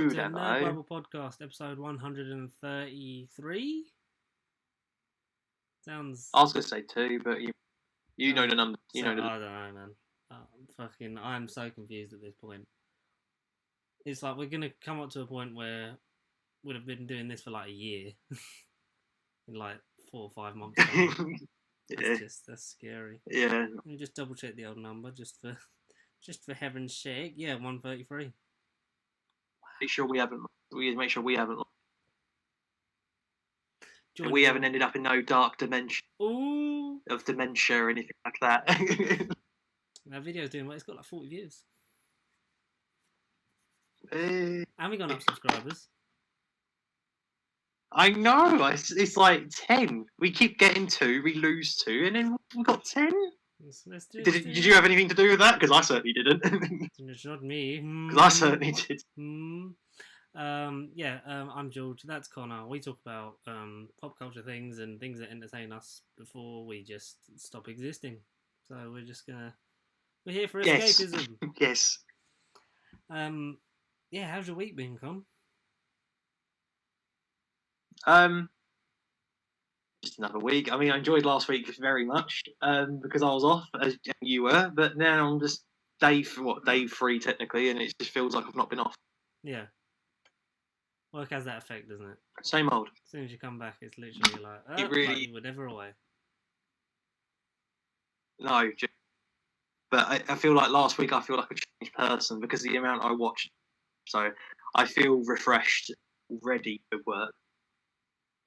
to Nerd Bible Podcast, episode 133. Sounds. I was gonna say 2, but you know the number. You know the. I don't know, man. I'm so confused at this point. It's like we're gonna come up to a point where we'd have been doing this for like a year, in like 4 or 5 months. That's scary. Yeah. Let me just double check the old number, just for heaven's sake. Yeah, 133. Wow. Make sure we haven't. We haven't ended up in no dark dimension. Ooh. Of dementia or anything like that. That video's doing well. It's got like 40 views. And we got enough subscribers. I know. It's like 10. We keep getting 2, we lose 2, and then we got 10. Let's do did you have anything to do with that? Because I certainly didn't. It's not me. Because I certainly did. I'm George. That's Connor. We talk about pop culture things and things that entertain us before we just stop existing. So we're here for escapism. Yes. How's your week been, Con? Just another week. I mean, I enjoyed last week very much because I was off, as you were, but now I'm just day 3 technically, and it just feels like I've not been off. Yeah. Work has that effect, doesn't it? Same old. As soon as you come back, it's literally like, like you were never away. No, but I feel like last week I feel like a changed person because of the amount I watched. So I feel refreshed, ready for work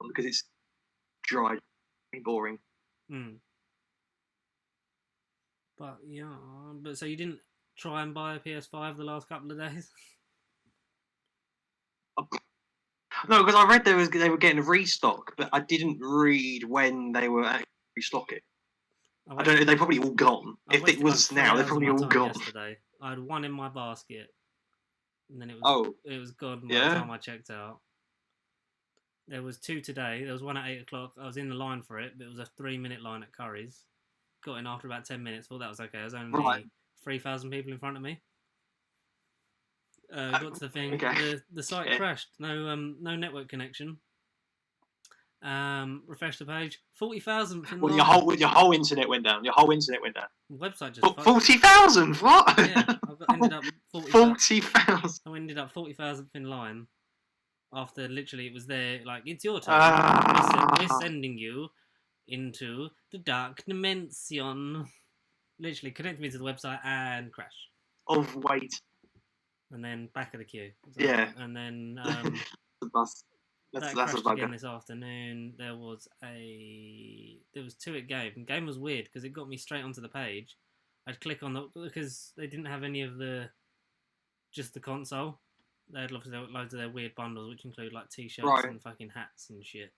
because it's dry and boring. But so you didn't try and buy a PS5 the last couple of days? No, because I read they were getting a restock, but I didn't read when they were actually restocking. I don't know. They're probably all gone. If it was now, they're probably all gone. Yesterday, I had one in my basket, and then it was gone by the time I checked out. There was 2 today. There was one at 8 o'clock. I was in the line for it, but it was a 3-minute line at Curry's. Got in after about 10 minutes. Thought that was okay. There was only 3,000 people in front of me. Got to the thing. Okay. The site crashed. No network connection. Refresh the page. 40,000. Well, your whole internet went down. Your whole internet went down. The website just 40,000. What? Yeah, ended up 40,000. I ended up 40,000th in line. After literally it was there, like, it's your turn. We're sending you into the dark dimension. Literally connect me to the website and crash. Oh wait. And then back of the queue. Yeah. And then that's crashed a bugger. again this afternoon. There was 2 at Game. And Game was weird because it got me straight onto the page. I'd click on because they didn't have any of just the console. They had loads of their weird bundles, which include like t-shirts and fucking hats and shit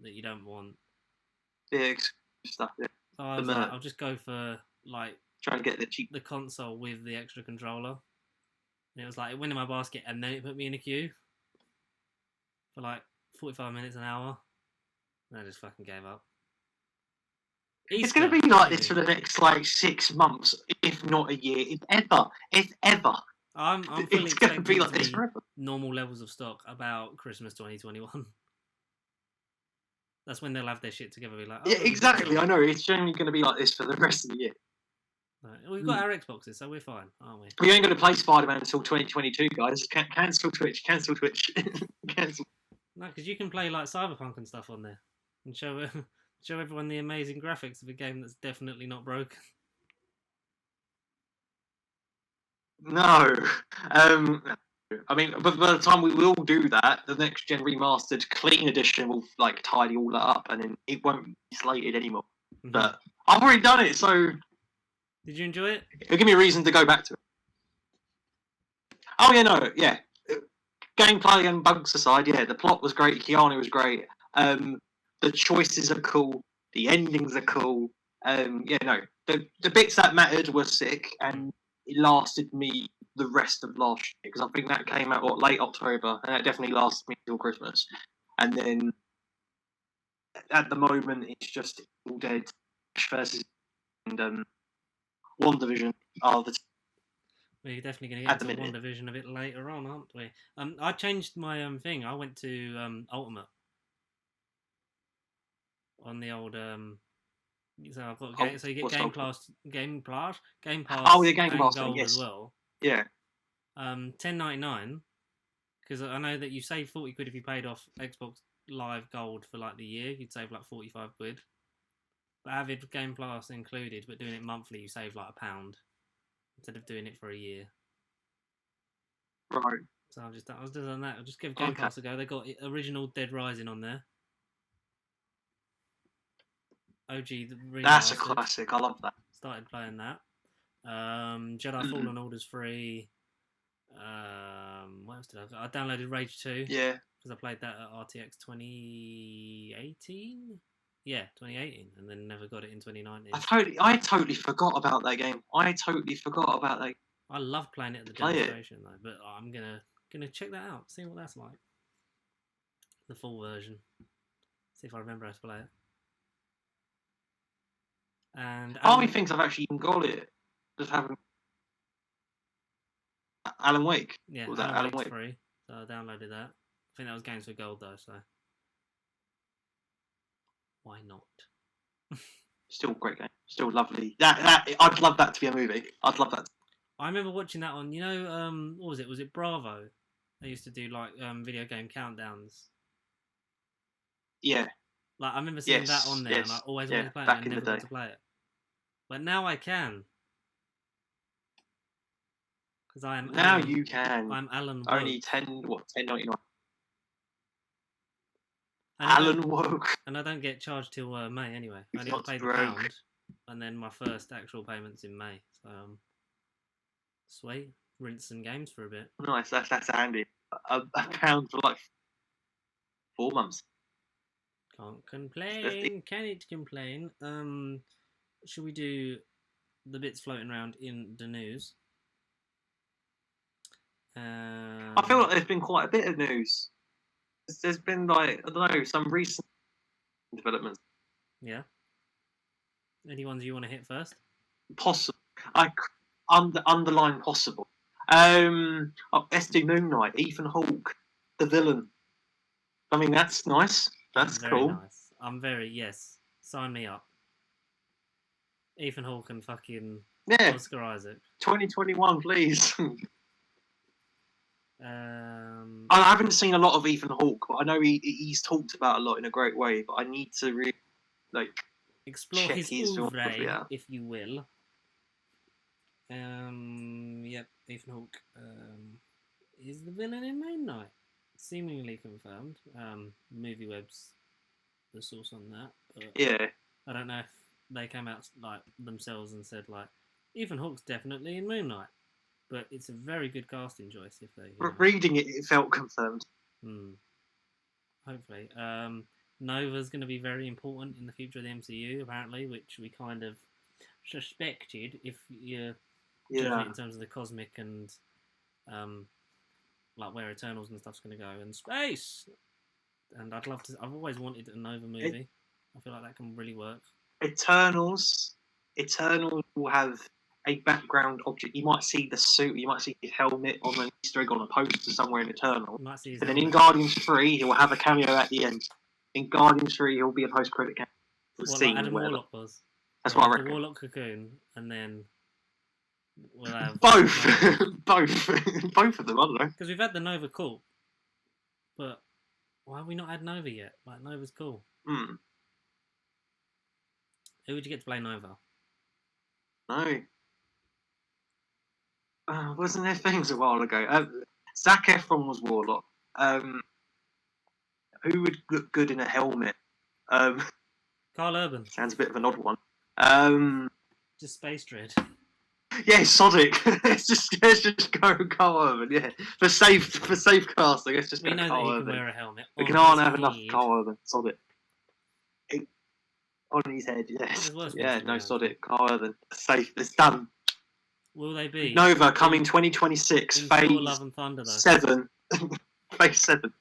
that you don't want. Yeah, stuff. Yeah. So I was like, I'll just go for like trying to get the console with the extra controller. And it was like it went in my basket, and then it put me in a queue for like 45 minutes, an hour. And I just fucking gave up. It's going to be like this for the next like 6 months, if not a year, if ever. I'm fully expecting it to be normal levels of stock about Christmas 2021. That's when they'll have their shit together. Be like, yeah, exactly. I know it's generally going to be like this for the rest of the year. Right. We've got our Xboxes, so we're fine, aren't we? We ain't going to play Spider-Man until 2022, guys. Cancel Twitch. Cancel. No, because you can play like Cyberpunk and stuff on there, and show everyone the amazing graphics of a game that's definitely not broken. No, I mean, but by the time we will do that, the next gen remastered clean edition will like tidy all that up, and then it won't be slated anymore. Mm-hmm. But I've already done it, so did you enjoy it? It'll give me a reason to go back to it. Oh yeah. Gameplay and bugs aside, the plot was great. Keanu was great. The choices are cool. The endings are cool. The bits that mattered were sick and. It lasted me the rest of last year because I think that came out late October, and that definitely lasted me till Christmas. And then at the moment, it's just All Dead versus and WandaVision are the. We're definitely going to At get the into minute. WandaVision a bit later on, aren't we? I changed my thing. I went to Ultimate on the old So I've got so you get What's Ultimate? Game Oh, Pass, the Game and Pass thing, Gold as yes. well. Yeah. $10.99 because I know that you save 40 quid if you paid off Xbox Live Gold for like the year. You'd save like 45 quid. But having Game Pass included, but doing it monthly, you save like £1 instead of doing it for a year. Right. So I was just on that. I'll just give Game Pass a go. They got original Dead Rising on there. OG the remastered. That's a classic. I love that. Started playing that. Jedi Fallen Order's free. What else did I downloaded Rage 2. Yeah. Because I played that at RTX 2018. Yeah, 2018, and then never got it in 2019. I totally forgot about that game. I love playing it at the demonstration though, but I'm gonna check that out, see what that's like. The full version. See if I remember how to play it. And how many things I've actually even got it? Just haven't. Alan Wake. Yeah, Alan Wake's Wake free, so I downloaded that. I think that was Games for Gold though, so why not? Still a great game. Still lovely. I'd love that to be a movie. I'd love that. I remember watching that on, what was it? Was it Bravo? They used to do like video game countdowns. Yeah. Like I remember seeing that on there, and I always wanted to play it, and never got to play it. But now I can, because I am. Now you can. I'm Alan Woke. Only $10.99. Alan Woke. And I don't get charged till May anyway. I only got paid £1, and then my first actual payment's in May. So sweet. Rinse some games for a bit. Nice. That's handy. A pound for like 4 months. Can't complain. Can it complain? Should we do the bits floating around in the news? I feel like there's been quite a bit of news. There's been like, I don't know, some recent developments. Yeah. Any ones you want to hit first? Possible. Underline possible. SD Moon Knight, Ethan Hawke, the villain. I mean, that's nice. That's very cool. Nice. Yes. Sign me up. Ethan Hawke and fucking Oscar Isaac. 2021, please. I haven't seen a lot of Ethan Hawke, but I know he's talked about a lot in a great way. But I need to really explore his oeuvre, if you will. Yep, Ethan Hawke is the villain in Moon Knight, seemingly confirmed. Movie Web's the source on that. But yeah, I don't know if they came out like themselves and said like Ethan Hawke's definitely in Moon Knight. But it's a very good casting choice if they. Reading it, it felt confirmed. Hopefully, Nova's going to be very important in the future of the MCU, apparently, which we kind of suspected if you're judging it in terms of the cosmic and like where Eternals and stuff's going to go and space. And I'd love to. I've always wanted a Nova movie. I feel like that can really work. Eternals will have a background object. You might see the suit, you might see his helmet on an Easter egg on a poster somewhere in Eternal. And then in Guardians 3, he'll have a cameo at the end. In Guardians 3, he'll be a post-credit cameo. Like Adam Warlock was. That's what I reckon. The Warlock cocoon, and then we'll have both of them. I don't know. Because we've had the Nova cool, but why have we not had Nova yet? Like Nova's cool. Who would you get to play Nova? No. Wasn't there things a while ago? Zac Efron was Warlock. Who would look good in a helmet? Carl Urban. Sounds a bit of an odd one. Just Space Dread. Yeah, Sonic. let's just go Carl Urban. Yeah, for safe casting. Let's just we go know Carl that he Urban. can wear a helmet. We can't have enough Carl Urban. Sonic. On his head, yes. Yeah, no, Sonic. Carl Urban. Safe. It's done. Will they be? Nova coming 2026. Phase Thor Love and Thunder, though. 7. Phase 7.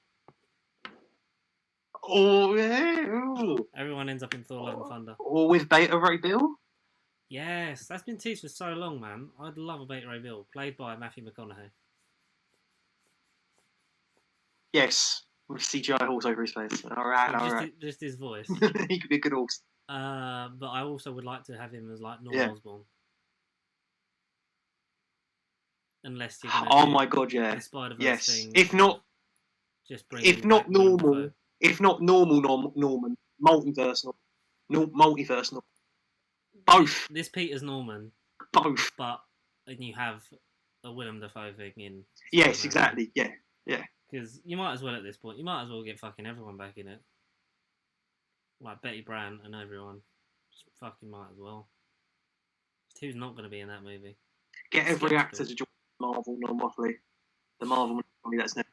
Oh, yeah. Ooh. Everyone ends up in Thor Love and Thunder. Or with Beta Ray Bill? Yes, that's been teased for so long, man. I'd love a Beta Ray Bill, played by Matthew McConaughey. Yes, with CGI horse over his face. All right, Well, all right. just his voice. He could be a good horse. But I also would like to have him as like Norm Yeah. Osborn. Unless you're gonna Oh do my god, yeah. the Spider-Verse Yes. thing. If not, just bring if him not back Willem normal, Dafoe. if not normal Norman, multiverse multiverse Norman. Both. This Peter's Norman, Both. but and you have a Willem Dafoe thing in. Yes, Spider-Man. exactly. Yeah, yeah. Because you might as well at this point. You might as well get fucking everyone back in it. Like Betty Brant and everyone. Just fucking might as well. Who's not going to be in that movie? Get every actor to join Marvel non-waffly. The Marvel movie that's never.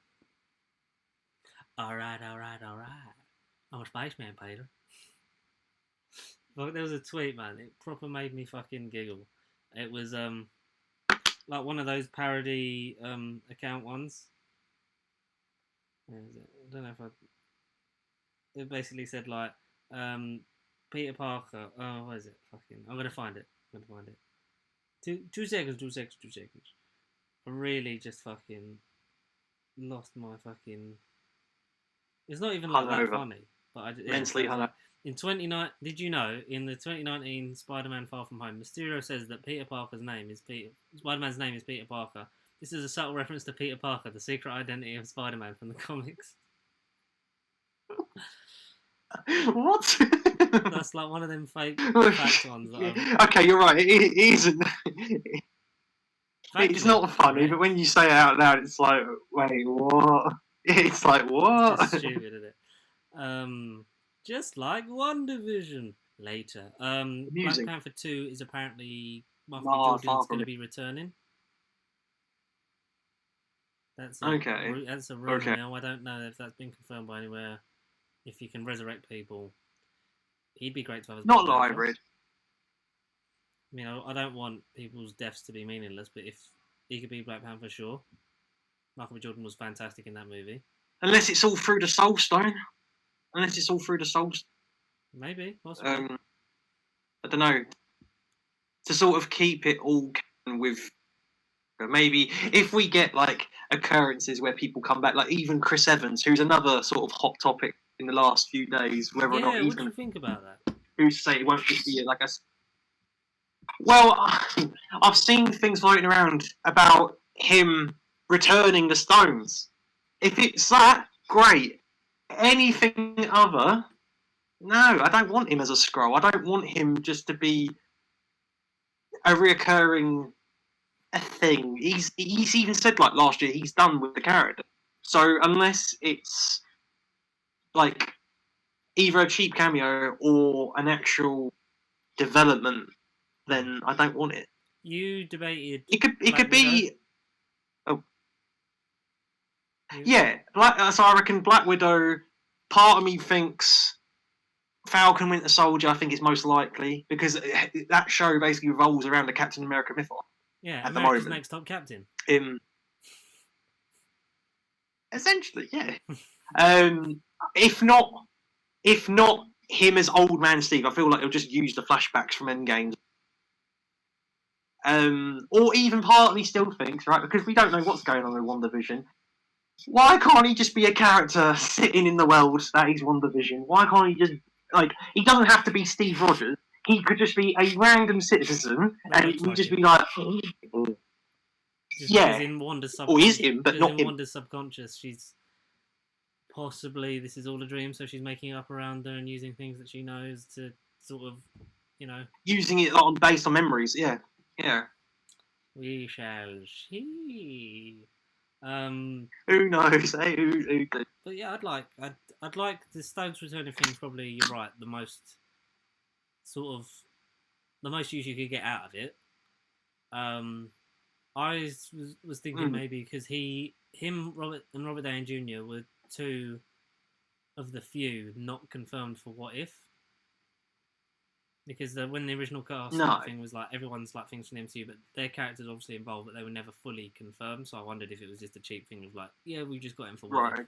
Alright. I'm a spaceman, Peter. But there was a tweet, man. It proper made me fucking giggle. It was like one of those parody account ones. Where is it? I don't know if I. It basically said like Peter Parker. Oh, what is it? Fucking. I'm gonna find it. Two seconds. I really just fucking lost my fucking. It's not even like that funny, but I mentally hungover. In 29, did you know in the 2019 Spider-Man Far From Home, Mysterio says that Spider-Man's name is Peter Parker. This is a subtle reference to Peter Parker, the secret identity of Spider-Man from the comics. What? That's like one of them fake fact ones. Okay, you're right. It isn't. It's not funny, but when you say it out loud, it's like, wait, what? It's like, what? It's just stupid, isn't it? Just like WandaVision later. Black Panther 2 is apparently Michael B. Jordan's going to be returning. That's okay. That's a rumor now. I don't know if that's been confirmed by anywhere. If you can resurrect people, he'd be great to have as not hybrid. I mean, I don't want people's deaths to be meaningless, but if he could be Black Panther, sure. Michael B. Jordan was fantastic in that movie. Unless it's all through the Soul Stone. Maybe, possibly. I don't know. To sort of keep it all with. Maybe if we get like occurrences where people come back, like even Chris Evans, who's another sort of hot topic in the last few days, whether or not he's going to think about that. Who's to say it won't just be like a. Well, I've seen things floating around about him returning the stones. If it's that, great. Anything other, no, I don't want him as a Skrull. I don't want him just to be a reoccurring thing. He's even said like last year he's done with the character. So unless it's like either a cheap cameo or an actual development, then I don't want it. You debated. It could be. Oh. Yeah, so I reckon Black Widow. Part of me thinks Falcon Winter Soldier. I think it's most likely because that show basically revolves around the Captain America mythos. Yeah, at America's the moment. Next Top Captain. Essentially, yeah. If not him as Old Man Steve, I feel like he'll just use the flashbacks from Endgame. Or even part of me still thinks, right, because we don't know what's going on with WandaVision. Why can't he just be a character sitting in the world that is WandaVision? Why can't he just he doesn't have to be Steve Rogers. He could just be a random citizen, and he would just be like, yeah. In Wanda's or is him, but not in him. Wanda's subconscious, she's possibly this is all a dream, so she's making it up around her and using things that she knows to sort of, using it based on memories. Yeah. We shall see. Who knows? Hey, who? But yeah, I'd like the Stones returning thing. Probably you're right. The most use you could get out of it. I was thinking maybe because Robert Downey Jr. were two of the few not confirmed for What If. Because when the original cast thing was like everyone's like things from the MCU, but their characters obviously involved, but they were never fully confirmed. So I wondered if it was just a cheap thing of like, yeah, we just got him for What If.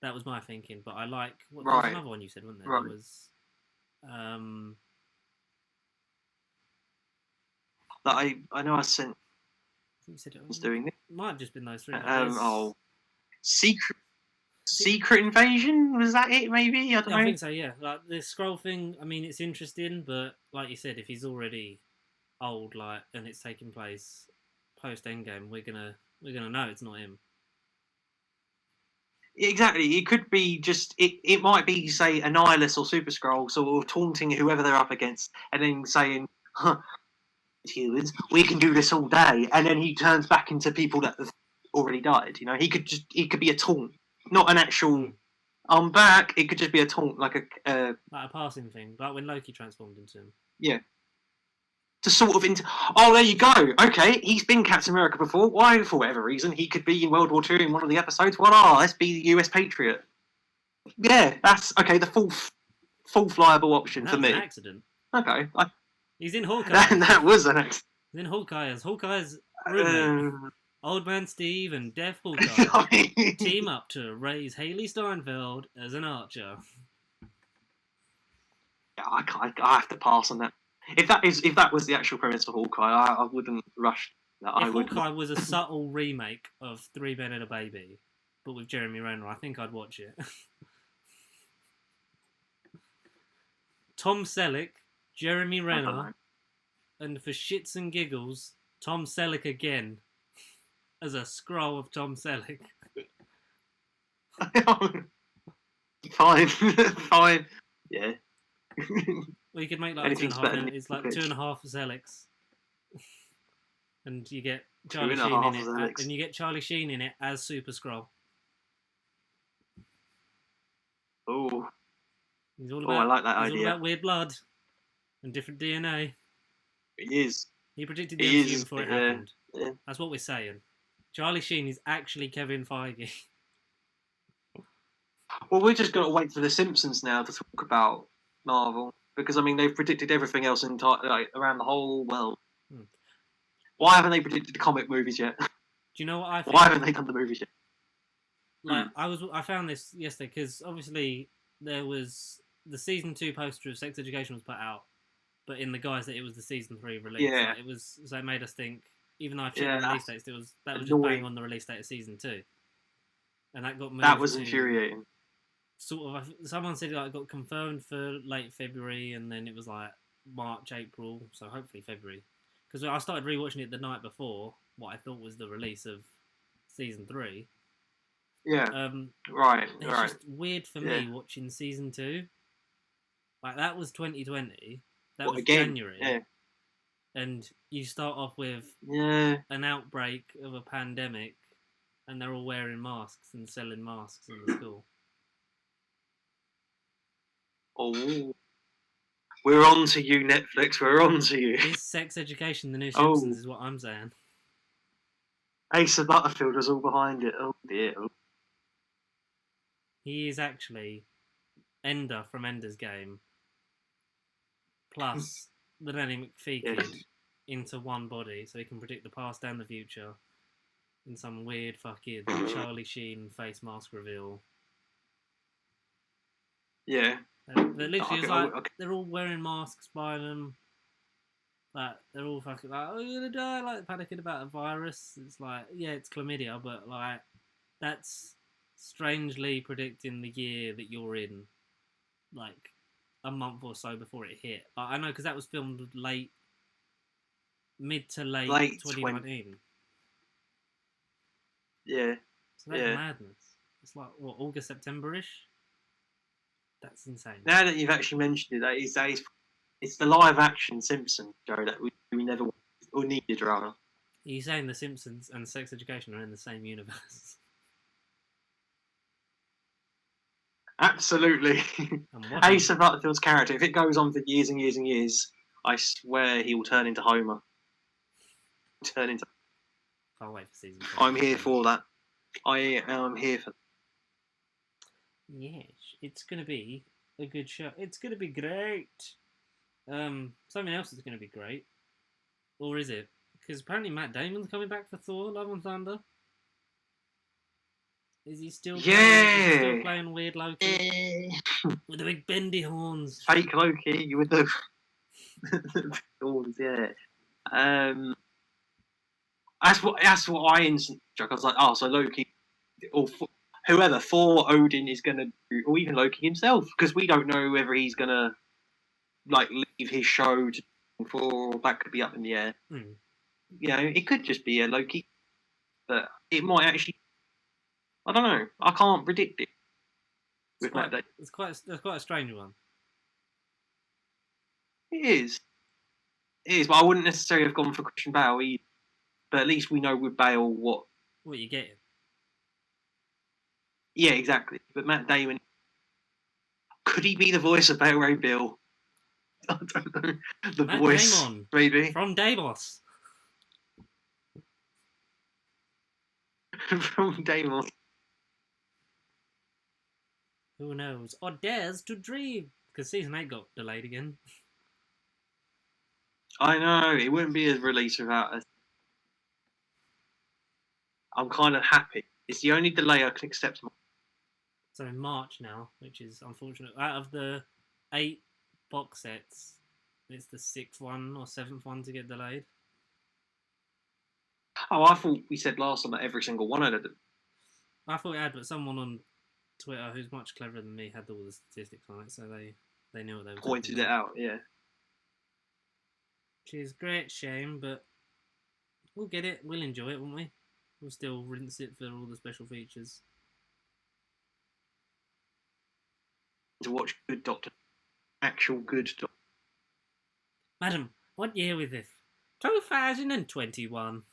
That was my thinking, but I like there was another one you said, wasn't there? There was that I know I sent. I think you said it Was doing it. might have just been those three. Like, Secret Invasion, was that it? Maybe I don't know. I think so. Yeah, like the scroll thing. I mean, it's interesting, but like you said, if he's already old, like, and it's taking place post Endgame, we're gonna know it's not him. Exactly. It could be just it might be, say, a Nihilus or Super Skrull sort of taunting whoever they're up against, and then saying, huh, humans, we can do this all day, and then he turns back into people that have already died. You know, he could be a taunt, not an actual I'm back. It could just be a taunt, like a passing thing, like when Loki transformed into him. Yeah. To sort of oh, there you go. Okay, he's been Captain America before. Why, for whatever reason, he could be in World War II in one of the episodes. Let's be the US Patriot. Yeah, that's okay. The full flyable option that for was me. An accident. Okay, he's in Hawkeye. that was an accident. He's in Hawkeye as Hawkeye's roommate. Old Man Steve and Deaf Hawkeye team up to raise Haley Steinfeld as an archer. Yeah, I have to pass on that. If that was the actual premise for Hawkeye, I wouldn't rush that. If Hawkeye was a subtle remake of Three Men and a Baby, but with Jeremy Renner, I think I'd watch it. Tom Selleck, Jeremy Renner, and for shits and giggles, Tom Selleck again as a Skrull of Tom Selleck. Fine. Yeah. Well, you could make like 2.5. It's like 2.5 Sellecks, and you get Charlie Sheen in it, and you get Charlie Sheen in it as Super Skrull. Oh, I like that idea. He's all about weird blood and different DNA. He is. He predicted the MCU before it happened. Yeah. That's what we're saying. Charlie Sheen is actually Kevin Feige. Well, we're just going to wait for The Simpsons now to talk about Marvel, because I mean they've predicted everything else around the whole world. Why haven't they predicted the comic movies yet? Do you know what I think? Why haven't they done the movies yet? Like I found this yesterday because obviously there was the season 2 poster of Sex Education was put out, but in the guise that it was the season 3 release. Yeah. Like, it made us think. Even though I checked the release dates, that was just bang on the release date of season 2, and that got moved. That was infuriating. Sort of, someone said it got confirmed for late February, and then it was like March, April, so hopefully February. Because I started rewatching it the night before what I thought was the release of season 3. Yeah. Right. It's just weird for me watching season 2. Like that was 2020. That was January. Yeah. And you start off with an outbreak of a pandemic, and they're all wearing masks and selling masks in the school. Oh, we're on to you, Netflix. We're on to you. Is Sex Education the new Simpsons? Is what I'm saying. Asa Butterfield was all behind it. Oh dear. He is actually Ender from Ender's Game, plus the Nanny McPhee kid into one body, so he can predict the past and the future in some weird fucking Charlie Sheen face mask reveal. Yeah. They're literally they're all wearing masks by them. Like they're all fucking like, oh, you're gonna die, like panicking about a virus. It's like, yeah, it's chlamydia, but like that's strangely predicting the year that you're in, like a month or so before it hit. I know because that was filmed mid to late 2019. Yeah. So that's madness. It's like what, August, September-ish. That's insane. Now that you've actually mentioned it, it's the live action Simpsons show that we never or needed, rather. Are you saying The Simpsons and Sex Education are in the same universe? Absolutely. Asa Butterfield's character, if it goes on for years and years and years, I swear he will turn into Homer. Can't wait for season 4. I'm here for that. I am here for that. Yes, it's going to be a good show. It's going to be great. Something else is going to be great. Or is it? Because apparently Matt Damon's coming back for Thor, Love and Thunder. Is he still playing weird Loki? With the big bendy horns. Fake Loki with the horns, yeah. That's what I instantly struck. I was like, oh, so Loki or whoever for Odin is gonna do, or even Loki himself, because we don't know whether he's gonna like leave his show to for that could be up in the air. You know, it could just be a Loki, but it might actually. I don't know. I can't predict it. It's quite a strange one. It is, but I wouldn't necessarily have gone for Christian Bale either. But at least we know with Bale what you're getting. Yeah, exactly. But Matt Damon, could he be the voice of Bale Ray Bill? I don't know. The Matt voice, Damon, maybe from Deimos. from Damon. Who knows? Or dares to dream? Because season 8 got delayed again. I know, it wouldn't be a release without us. I'm kind of happy. It's the only delay I can accept. So in March now, which is unfortunate. Out of the 8 box sets, it's the 6th one or 7th one to get delayed. Oh, I thought we said last time that every single one of them. I thought it had, but someone on Twitter who's much cleverer than me had all the statistics on it, so they knew what they were pointed it out, yeah. Which is great shame, but we'll get it. We'll enjoy it, won't we? We'll still rinse it for all the special features. To watch Good Doctor. Actual Good Doctor. Madam, what year was this? 2021.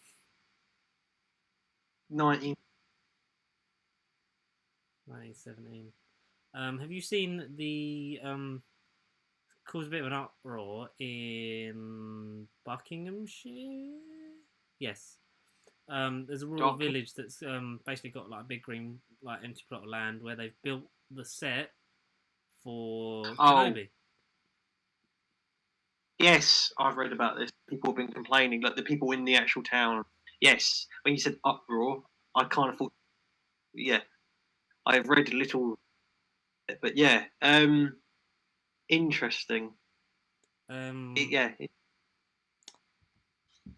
1917. Have you seen the caused a bit of an uproar in Buckinghamshire? Yes. There's a rural village that's basically got like a big green like empty plot of land where they've built the set for Kenobi. Yes, I've read about this. People have been complaining, like the people in the actual town. Yes, when you said uproar, I kind of thought, yeah, I've read a little, but yeah, interesting. And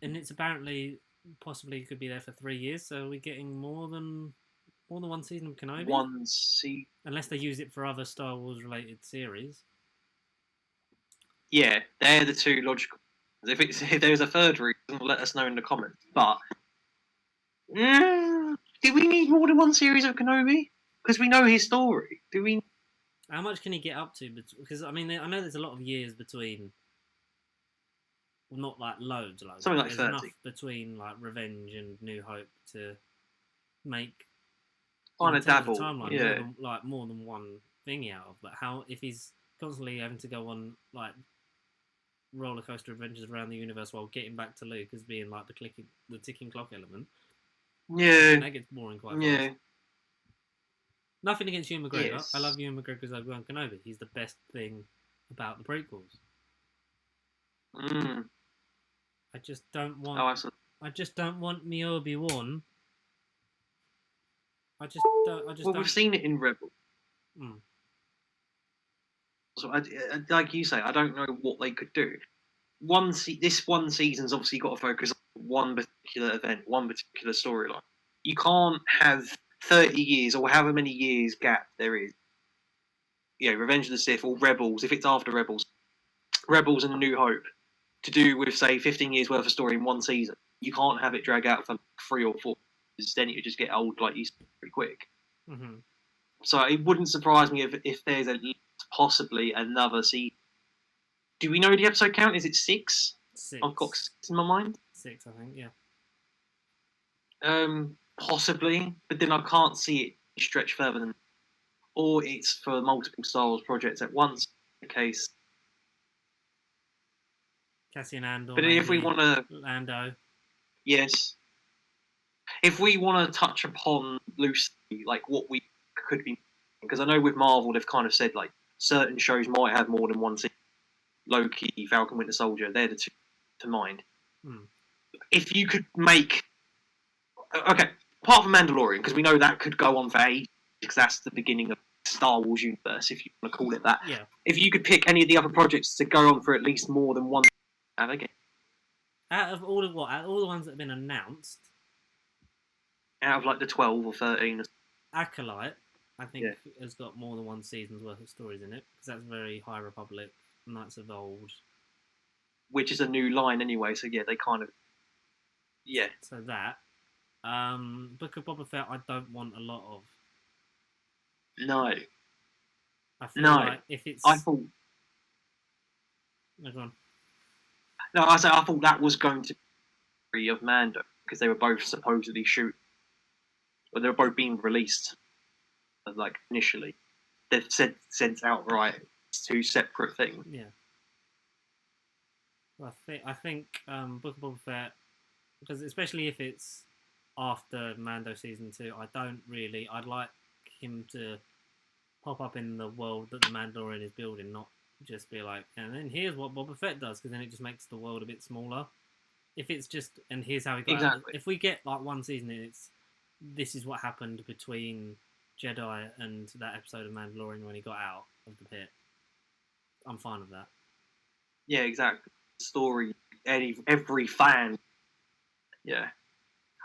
it's apparently possibly could be there for 3 years. So are we getting more than one season of Kenobi? One season, unless they use it for other Star Wars related series. Yeah, they're the two logical. If there's a third reason, let us know in the comments. But do we need more than one series of Kenobi? Because we know his story. Do we? How much can he get up to? Because I mean, I know there's a lot of years between. Well, not like loads. Something like there's 30. enough between like Revenge and New Hope to make. On a dabble, timeline, yeah. More than one thingy out of. But how if he's constantly having to go on like roller coaster adventures around the universe while getting back to Luke as being like the ticking clock element. Yeah, that gets boring quite fast. Nothing against Ewan McGregor. Yes. I love Ewan McGregor as Obi-Wan Kenobi. He's the best thing about the prequels. I just don't want. I just don't want me Obi-Wan. We've seen it in Rebel. So, like you say, I don't know what they could do. This one season's obviously got to focus on one particular event, one particular storyline. You can't have 30 years or however many years gap there is. You know, Revenge of the Sith or Rebels, if it's after Rebels and A New Hope, to do with, say, 15 years worth of story in one season. You can't have it drag out for 3 or 4, because then it would just get old like you said pretty quick. Mm-hmm. So it wouldn't surprise me if there's possibly another season. Do we know the episode count? Is it 6? 6. I've got 6 in my mind. 6, I think, yeah. Possibly, but then I can't see it stretch further than. Or it's for multiple Star Wars projects at once. In case. Cassian Andor. But if we want to. Lando. Yes. If we want to touch upon loosely, like what we could be, because I know with Marvel they've kind of said like certain shows might have more than one season. Loki, Falcon, Winter Soldier, they're the two to mind. If you could make, okay, apart from Mandalorian, because we know that could go on for ages, because that's the beginning of Star Wars universe, if you want to call it that. Yeah. If you could pick any of the other projects to go on for at least more than one, have again. Out of all the ones that have been announced, Out of like the 12 or 13. Acolyte, I think, Yeah. has got more than one season's worth of stories in it because that's very High Republic, Knights of Old. Which is a new line anyway, so yeah, they kind of. Yeah. So that. Book of Boba Fett, I don't want a lot of. No. I feel No. like if it's. I thought. No, go on. No, I thought that was going to be of Mando because they were both supposedly but they were both being released. Like initially, they've said outright it's two separate things. Yeah. Well, I think Book of Boba Fett, because especially if it's after Mando season 2, I'd like him to pop up in the world that the Mandalorian is building, not just be like, and then here's what Boba Fett does, because then it just makes the world a bit smaller. If it's just, and here's how he got out. Exactly. If we get like one season and this is what happened between Jedi and that episode of Mandalorian when he got out of the pit, I'm fine with that. Yeah, exactly. Story, every fan. Yeah.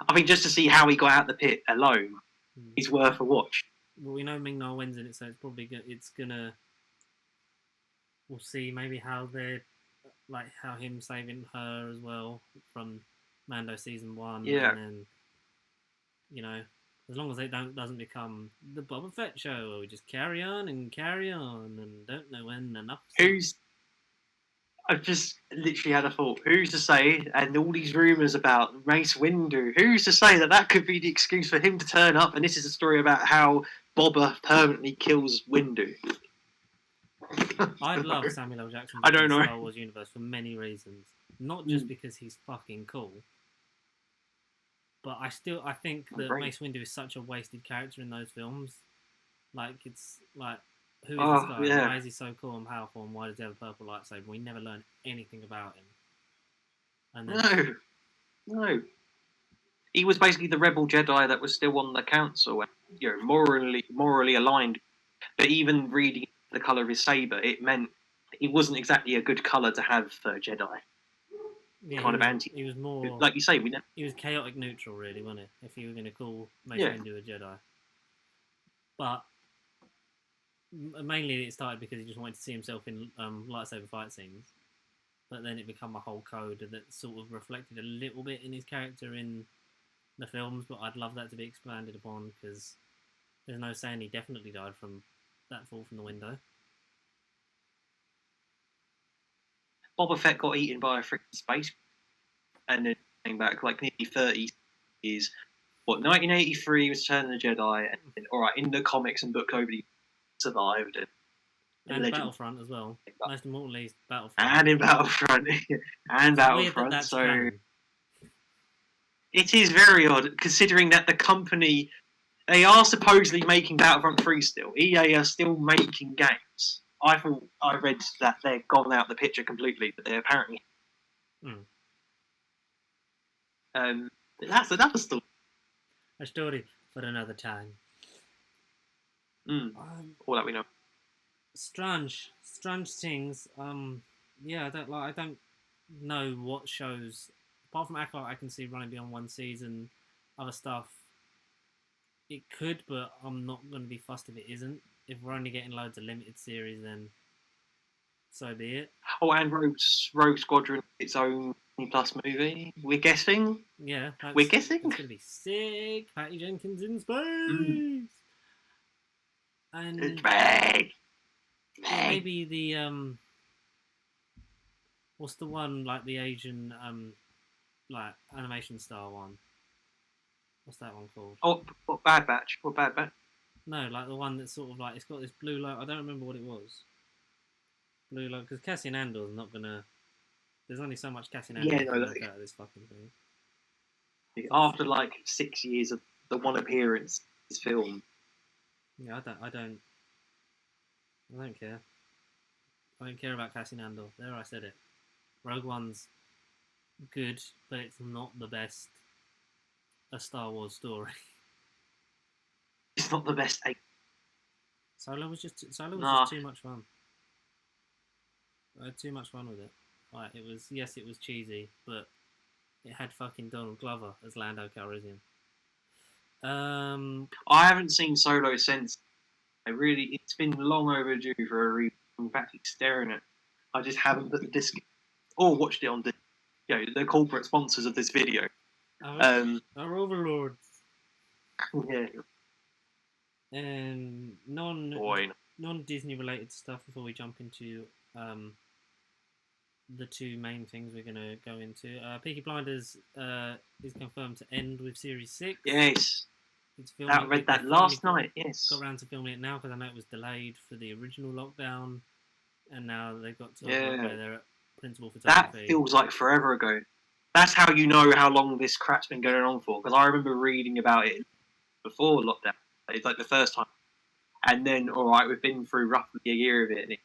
I think just to see how he got out the pit alone is worth a watch. Well, we know Ming-Na wins in it, so it's probably gonna. We'll see maybe how they're like how him saving her as well from Mando season 1. Yeah. And then, you know, as long as it doesn't become the Boba Fett show where we just carry on and don't know when enough. I've just literally had a thought. Who's to say, and all these rumours about Mace Windu, who's to say that could be the excuse for him to turn up and this is a story about how Boba permanently kills Windu? I'd love Samuel L. Jackson I don't in the know. Star Wars universe for many reasons. Not just because he's fucking cool, but I think that Mace Windu is such a wasted character in those films. Like, it's like, who is this guy? Yeah. Why is he so cool and powerful? And why does he have a purple lightsaber? We never learn anything about him. And then, No. He was basically the rebel Jedi that was still on the council, and morally aligned. But even reading the color of his saber, it meant it wasn't exactly a good color to have for Jedi. yeah, Kind of anti. He was more, like you say, he was chaotic neutral, really, wasn't he? If you were going to call Mace Yeah. Windu a Jedi, but mainly it started because he just wanted to see himself in lightsaber fight scenes. But then it became a whole code that sort of reflected a little bit in his character in the films. But I'd love that to be expanded upon because there's no saying he definitely died from that fall from the window. Boba Fett got eaten by a freaking space, and then came back like nearly 30 years. 1983 was Return of the Jedi, and all right, in the comics and books, nobody survived it. And Battlefront as well. Most importantly, Battlefront. And in Battlefront. and Battlefront. That's so canon. It is very odd, considering that the company, they are supposedly making Battlefront 3 still. EA are still making games. I read that they're gone out the picture completely, but they're apparently. That's another story. A story for another time. All that we know. Strange things. Yeah, I don't know what shows. Apart from Acolyte, I can see running beyond one season. Other stuff, it could, but I'm not going to be fussed if it isn't. If we're only getting loads of limited series, then so be it. Oh, and Rogue Squadron, its own plus movie. We're guessing. Yeah, we're guessing. It's going to be sick. Patty Jenkins in space. And maybe the what's the one like the Asian like animation style one? What's that one called? Oh, what Bad Batch? No, like the one that's sort of like it's got this blue light. I don't remember what it was. Blue light because Cassian Andor's not gonna. There's only so much Cassian Andor out of this fucking thing. After like 6 years of the one appearance, this film. Yeah, I don't care. I don't care about Cassian Andor. There, I said it. Rogue One's good, but it's not the best a Star Wars story. It's not the best. Solo was just too much fun. I had too much fun with it. Like it was cheesy, but it had fucking Donald Glover as Lando Calrissian. I haven't seen Solo since. It's been long overdue for a review. I'm practically staring at it. I just haven't put the disc or watched it on disc. The corporate sponsors of this video. Our overlords. Yeah. And non-Disney related stuff before we jump into the two main things we're going to go into. Peaky Blinders is confirmed to end with Series 6. Yes. It's filming, I read that last night, yes. Got around to filming it now because I know it was delayed for the original lockdown, and now they've got to where they're at principal photography. That feels like forever ago. That's how you know how long this crap's been going on for, because I remember reading about it before lockdown. It's like the first time. And then, alright, we've been through roughly a year of it. And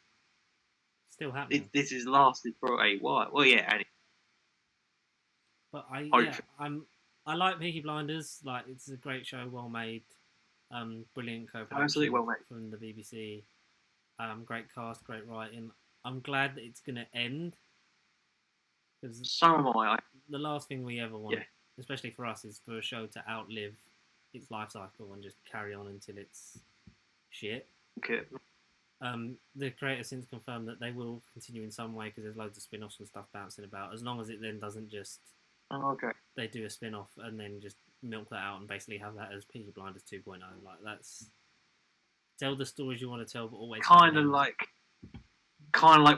still happening. This has lasted for a while. Well, yeah. But I like Peaky Blinders. Like, it's a great show, well made, brilliant co-production. Absolutely well made from the BBC. Great cast, great writing. I'm glad that it's going to end. So am I. The last thing we ever want, especially for us, is for a show to outlive its life cycle and just carry on until it's shit. Okay. The creator since confirmed that they will continue in some way because there's loads of spin-offs and stuff bouncing about, as long as it then doesn't just they do a spin-off and then just milk that out and basically have that as Peaky Blinders 2.0. Like, that's tell the stories you want to tell, but always kind of like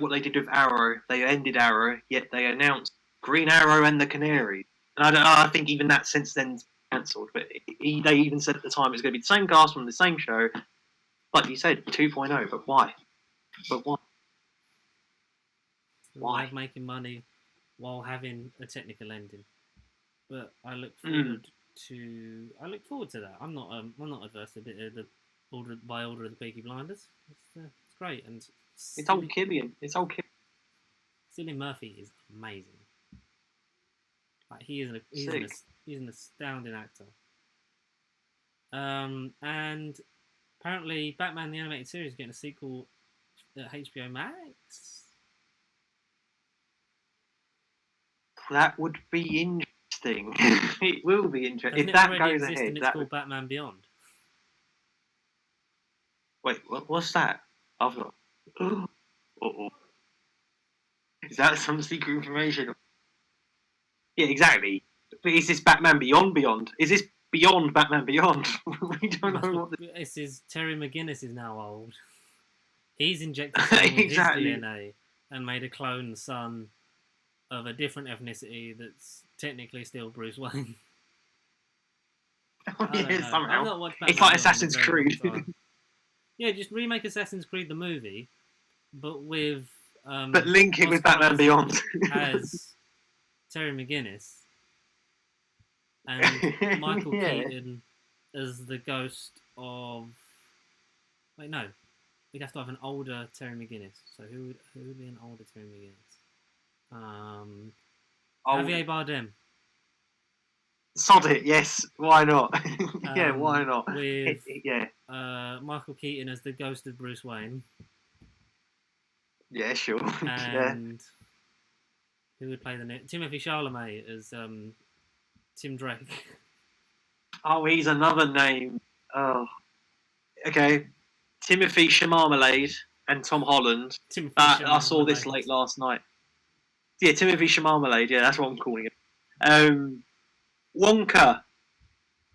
what they did with Arrow. They ended Arrow, yet they announced Green Arrow and the Canary. And I think even that since then cancelled. But they even said at the time it was going to be the same cast from the same show. Like you said, 2.0. But why? Why making money while having a technical ending? But I look forward to that. I'm not adverse to the order of the Peaky Blinders. It's great, and it's old Killian. Cillian Murphy is amazing. Like, he's an astounding actor. And apparently, Batman the Animated Series is getting a sequel at HBO Max. That would be interesting. It will be interesting. If that goes ahead, it's called Batman Beyond. Wait, what's that? I've got. Uh-oh. Is that some secret information? Yeah, exactly. But is this Batman Beyond? Is this beyond Batman Beyond? We don't know what this is. Terry McGinnis is now old. He's injected his DNA and made a clone son of a different ethnicity that's technically still Bruce Wayne. Yeah, somehow. It's like Assassin's Creed. Yeah, just remake Assassin's Creed the movie, but with but link it with Batman Beyond as Terry McGinnis and Michael Keaton as the ghost of. Wait, no, we'd have to have an older Terry McGinnis. So who would be an older Terry McGinnis? Javier Bardem. Sod it, yes. Why not? Yeah, why not? With Michael Keaton as the ghost of Bruce Wayne. Yeah, sure. And who would play the Timothy Chalamet as Tim Drake. Oh, he's another name. Oh, okay. Timothy Chalamet and Tom Holland. I saw this late last night. Yeah, Timothy Chalamet. Yeah, that's what I'm calling it. Wonka.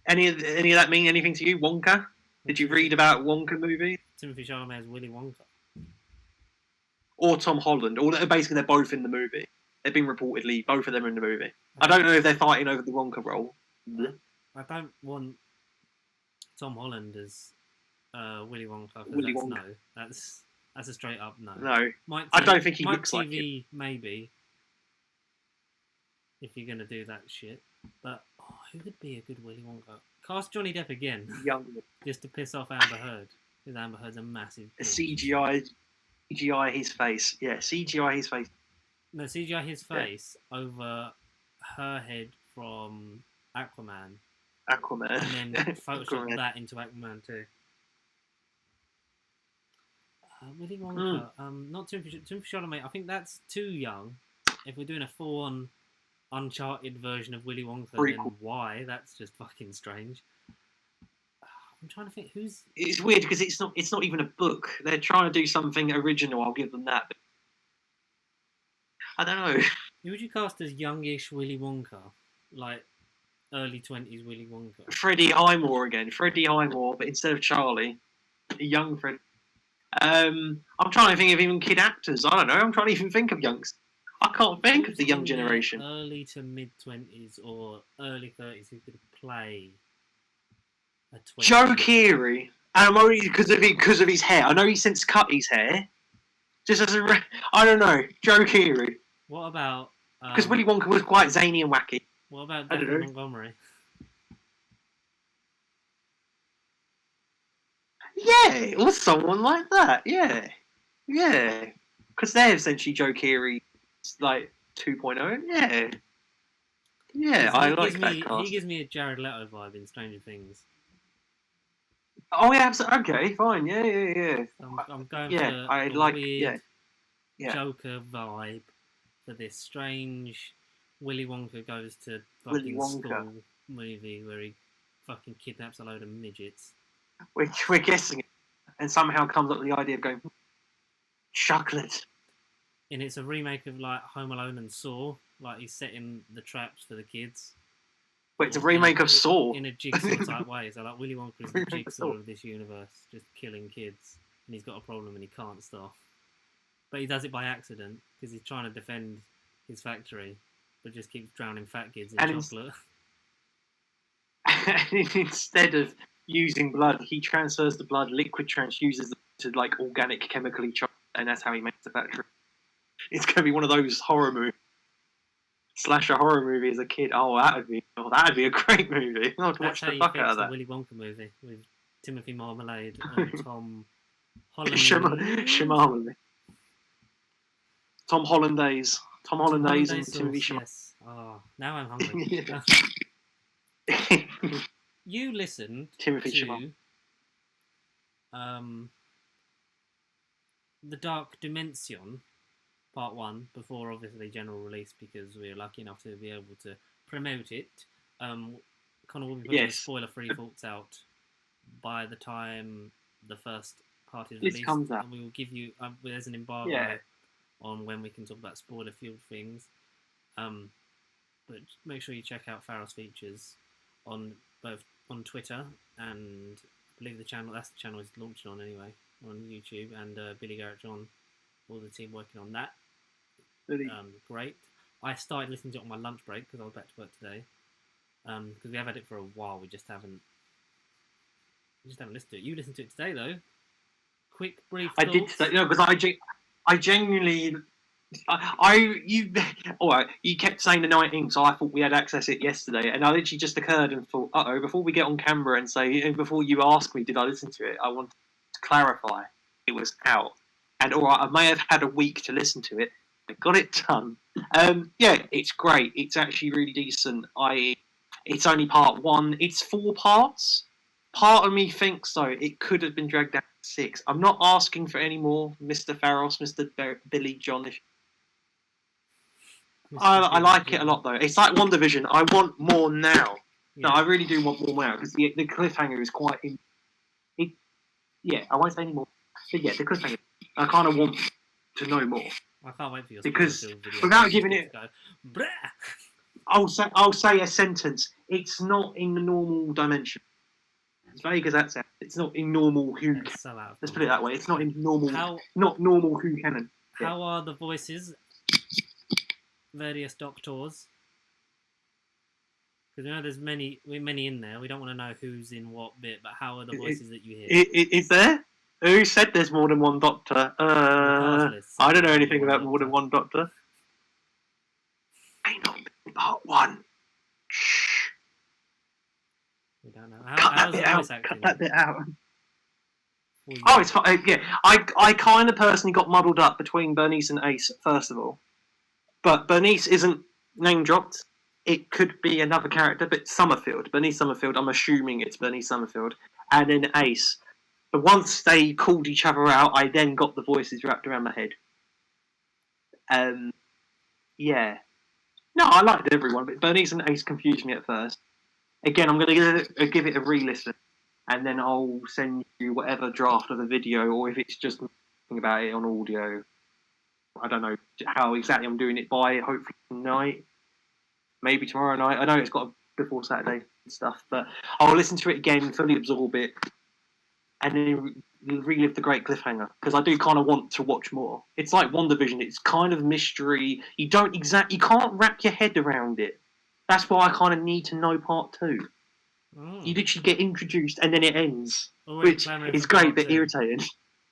Any of that mean anything to you? Wonka? Did you read about Wonka movie? Timothy Chalamet as Willy Wonka. Or Tom Holland. Or basically they're both in the movie. They've been reportedly, both of them are in the movie. I don't know if they're fighting over the Wonka role. I don't want Tom Holland as Willy Wonka. Willy Wonka. No. That's a straight up no. No. I don't think he looks like him. Maybe. If you're going to do that shit. But who would be a good Willy Wonka? Cast Johnny Depp again. Young. Just to piss off Amber Heard. Because Amber Heard's a massive CGI his face. Yeah, CGI his face. No, CGI his face over her head from Aquaman. And then Photoshop that into Aquaman too. Willy Wonka. Not Timothy Chalamet. I think that's too young. If we're doing a full-on Uncharted version of Willy Wonka, Prequel. then why? That's just fucking strange. I'm trying to think who's. It's weird because it's not even a book. They're trying to do something original. I'll give them that. But I don't know. Who would you cast as youngish Willy Wonka? Like early 20s Willy Wonka? Freddie Highmore again. Freddie Highmore, but instead of Charlie, a young Fred. I'm trying to think of even kid actors. I don't know. I'm trying to even think of youngsters. I can't think of the young generation. Early to mid 20s or early 30s who could play a 20. Joe Keery, and I'm only because of his hair. I know he's since cut his hair. Just as I don't know, Joe Keery. What about? Because Willy Wonka was quite zany and wacky. What about David Montgomery? Yeah, or someone like that. Yeah. Because they're essentially Joe Keery, like 2.0. Yeah, I like that cast. He gives me a Jared Leto vibe in Stranger Things. Oh yeah, absolutely. Okay, fine. Yeah. I'm going for I like weird Joker vibe for this strange Willy Wonka goes to fucking school movie where he fucking kidnaps a load of midgets. We're guessing it, and somehow comes up with the idea of going chocolate. And it's a remake of like Home Alone and Saw. Like he's setting the traps for the kids. Wait, it's a remake of Saw in a Jigsaw type way. So like Willy Wonka is the Jigsaw of this universe, just killing kids, and he's got a problem and he can't stop. But he does it by accident because he's trying to defend his factory, but just keeps drowning fat kids in chocolate. And instead of using blood, he transfers the blood, liquid transfuses it to like organic chemically chocolate, and that's how he makes the factory. It's going to be one of those horror movies. Slasher horror movie as a kid. Oh, that'd be a great movie. I'd watch the fuck out of that. The Willy Wonka movie with Timothy Marmalade and Tom Holland. Shyamalan. Tom Hollandaise and Timothy Shyamalan. Yes. Oh, now I'm hungry. You listened Timothy to Shyamalan. The Dark Dimension Part 1 before obviously general release because we were lucky enough to be able to promote it. Connor will be putting spoiler-free thoughts out by the time the first part is released. Comes out. And we will give you there's an embargo on when we can talk about spoiler-filled things. But make sure you check out Farrell's features on both on Twitter and I believe the channel is launching on anyway on YouTube, and Billy Garrett John, all the team working on that. Great. I started listening to it on my lunch break because I was back to work today. Because we have had it for a while, we just haven't listened to it. You listened to it today though. Quick, brief thoughts. I did today, no, because I genuinely. You kept saying the night in, so I thought we had access it yesterday, and I literally just occurred and thought, before we get on camera and say, before you ask me, did I listen to it? I want to clarify it was out, and I may have had a week to listen to it. I got it done. It's great. It's actually really decent. It's only part 1. It's 4 parts. Part of me thinks so. It could have been dragged down to 6. I'm not asking for any more, Mr. Farros, Mr. Billy John. I like it a lot though. It's like WandaVision. I want more now. Yeah. No, I really do want more now because the cliffhanger is quite. I won't say any more. But yeah, the cliffhanger. I kind of want to know more. I can't wait for your because video without giving it, I'll say a sentence. It's not in the normal dimension. As vague as that's out. It's not in normal who. Let's put it that way. It's not in normal. Not normal who canon. How are the voices? Various doctors. Because we know there's many in there. We don't want to know who's in what bit, but how are the voices that you hear? Is there? Who said there's more than one doctor? I don't know anything about more than one doctor. May not be part 1. Shh. We don't know. Cut that bit out. Oh, it's fine. I kind of personally got muddled up between Bernice and Ace, first of all. But Bernice isn't name dropped. It could be another character, but Summerfield. Bernice Summerfield, I'm assuming it's Bernice Summerfield. And then Ace. But once they called each other out, I then got the voices wrapped around my head. Yeah. No, I liked everyone, but Bernice and Ace confused me at first. Again, I'm going to give it a re-listen, and then I'll send you whatever draft of the video, or if it's just thinking about it on audio. I don't know how exactly I'm doing it by. Hopefully tonight, maybe tomorrow night. I know it's got before Saturday and stuff, but I'll listen to it again, fully absorb it, and then relive the great cliffhanger, because I do kind of want to watch more. It's like WandaVision. It's kind of mystery. You can't wrap your head around it. That's why I kind of need to know part 2. You literally get introduced and then it ends, which is great but irritating.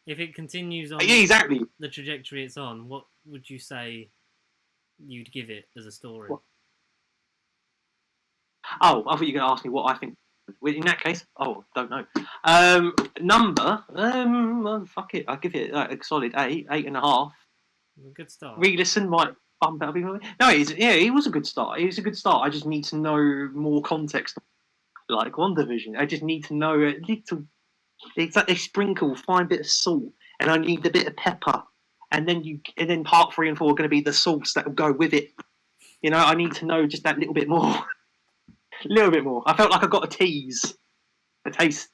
If it continues on exactly the trajectory it's on, what would you say you'd give it as a story? What? Oh, I thought you were going to ask me what I think. In that case, don't know. Number, fuck it, I'll give it a solid 8.5. A good start. Re-listen might bump out. No, it was a good start. It was a good start. I just need to know more context, like WandaVision. I just need to know a little. It's like they sprinkle fine bit of salt, and I need a bit of pepper, and then part 3 and 4 are going to be the sauce that will go with it. I need to know just that little bit more. A little bit more. I felt like I got a tease, a taste.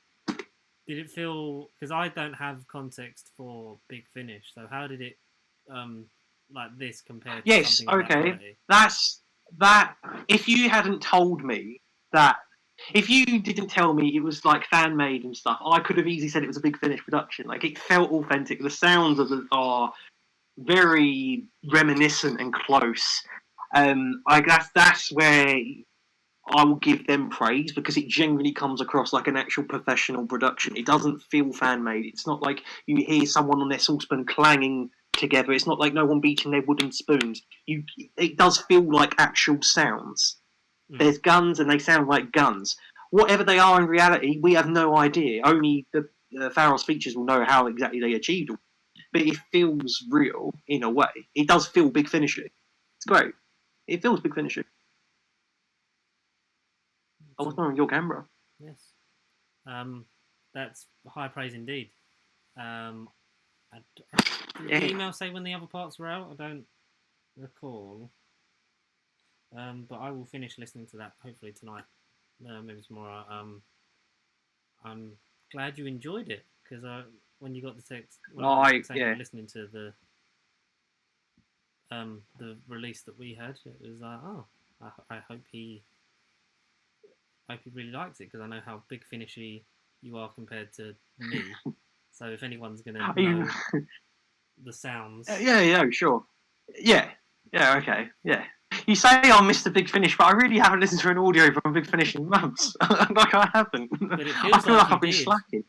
Did it feel? Because I don't have context for Big Finish, so how did it, like this compared to something of that quality? That's that. If you hadn't told me that, if you didn't tell me it was like fan made and stuff, I could have easily said it was a Big Finish production. Like it felt authentic. The sounds are very reminiscent and close. That's where I will give them praise, because it genuinely comes across like an actual professional production. It doesn't feel fan-made. It's not like you hear someone on their saucepan clanging together. It's not like no one beating their wooden spoons. It does feel like actual sounds. There's guns and they sound like guns. Whatever they are in reality, we have no idea. Only the Farrell's features will know how exactly they achieved it. But it feels real in a way. It does feel Big Finishy. It's great. It feels Big Finishy. I was on your camera. Yes. That's high praise indeed. Did the email say when the other parts were out? I don't recall. But I will finish listening to that hopefully tonight. Maybe tomorrow. I'm glad you enjoyed it, because when you got the text, listening to the release that we had, it was like, I hope he really likes it, because I know how Big Finishy you are compared to me. So if anyone's going to know the sounds... sure. Yeah, okay, yeah. You say I'm Mr. Big Finish, but I really haven't listened to an audio from Big Finish in months. Like I haven't. But it I feel like I've been slacking.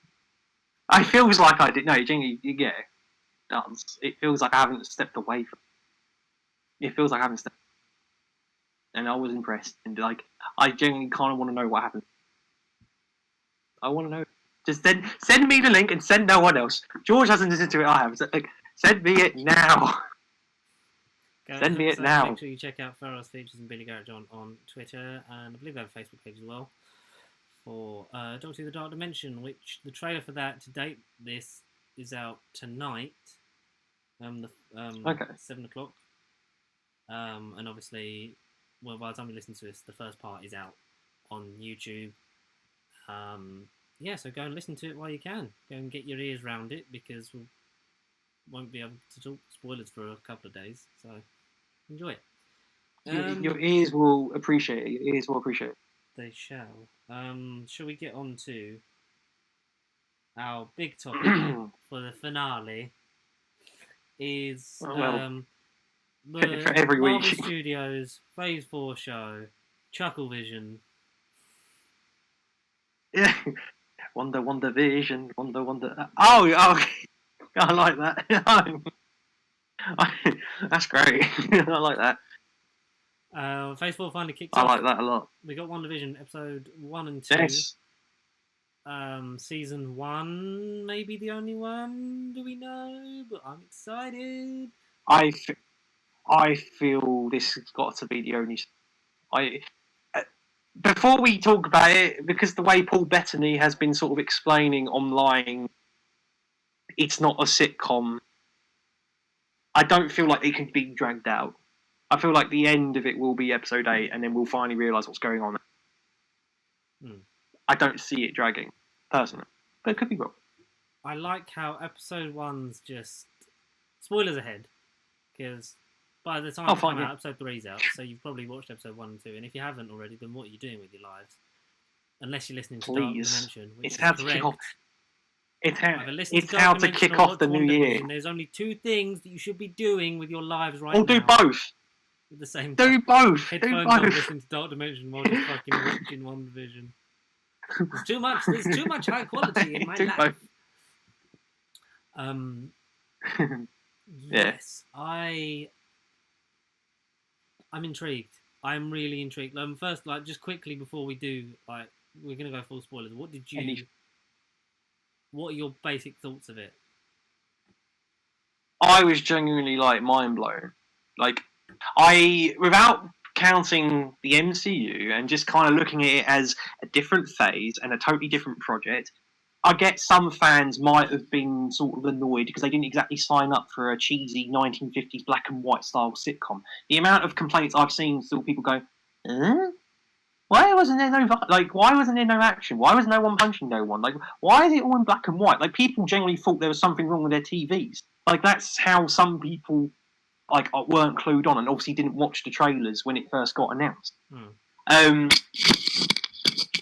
It feels like I did. No, genuinely, it does. It feels like I haven't stepped away from it. It feels like I haven't stepped. And I was impressed, and like I genuinely kind of want to know what happened. I want to know. Just send me the link and send no one else. George hasn't listened to it. I have. So, send me it now. Send me it now. Make sure you check out Farrell's Features and Billy Garrett John on Twitter, and I believe they have a Facebook page as well for Doctor Who: The Dark Dimension, which the trailer for that to date this is out tonight. 7 o'clock. And obviously, well, by the time you listen to this, the first part is out on YouTube. So go and listen to it while you can. Go and get your ears round it, because we won't be able to talk spoilers for a couple of days. So enjoy it. Your ears will appreciate it. Your ears will appreciate it. They shall. Shall we get on to our big topic for the finale? Is the for every week. Marvel Studios Phase 4 show, Chucklevision. Yeah. WandaVision. Oh, I like that. That's great. I like that. Phase 4 finally kicked off. off. I like that a lot. We got WandaVision episode 1 and 2. Yes. Season 1, maybe the only one. Do we know? But I'm excited. I feel this has got to be the only. Before we talk about it, because the way Paul Bettany has been sort of explaining online, it's not a sitcom. I don't feel like it can be dragged out. I feel like the end of it will be episode 8, and then we'll finally realise what's going on. I don't see it dragging, personally, but it could be wrong. I like how episode 1's just spoilers ahead, because by the time episode 3's out, so you've probably watched episode 1 and 2, and if you haven't already, then what are you doing with your lives? Unless you're listening to Dark Dimension, which is correct. It's how to kick off the new year. There's only 2 things that you should be doing with your lives right now. Or do both. At the same time. Do both. Headphones on, listening to Dark Dimension while you're fucking watching WandaVision. There's too much high quality in my life. Yes, I'm intrigued. I'm really intrigued. First, just quickly before we do, we're gonna go full spoilers. What are your basic thoughts of it? I was genuinely mind blown. Without counting the MCU and just kind of looking at it as a different phase and a totally different project, I get some fans might have been sort of annoyed because they didn't exactly sign up for a cheesy 1950s black and white style sitcom. The amount of complaints I've seen, still people go, why wasn't there why wasn't there no action? Why was no one punching no one? Why is it all in black and white? People generally thought there was something wrong with their TVs. That's how some people weren't clued on and obviously didn't watch the trailers when it first got announced.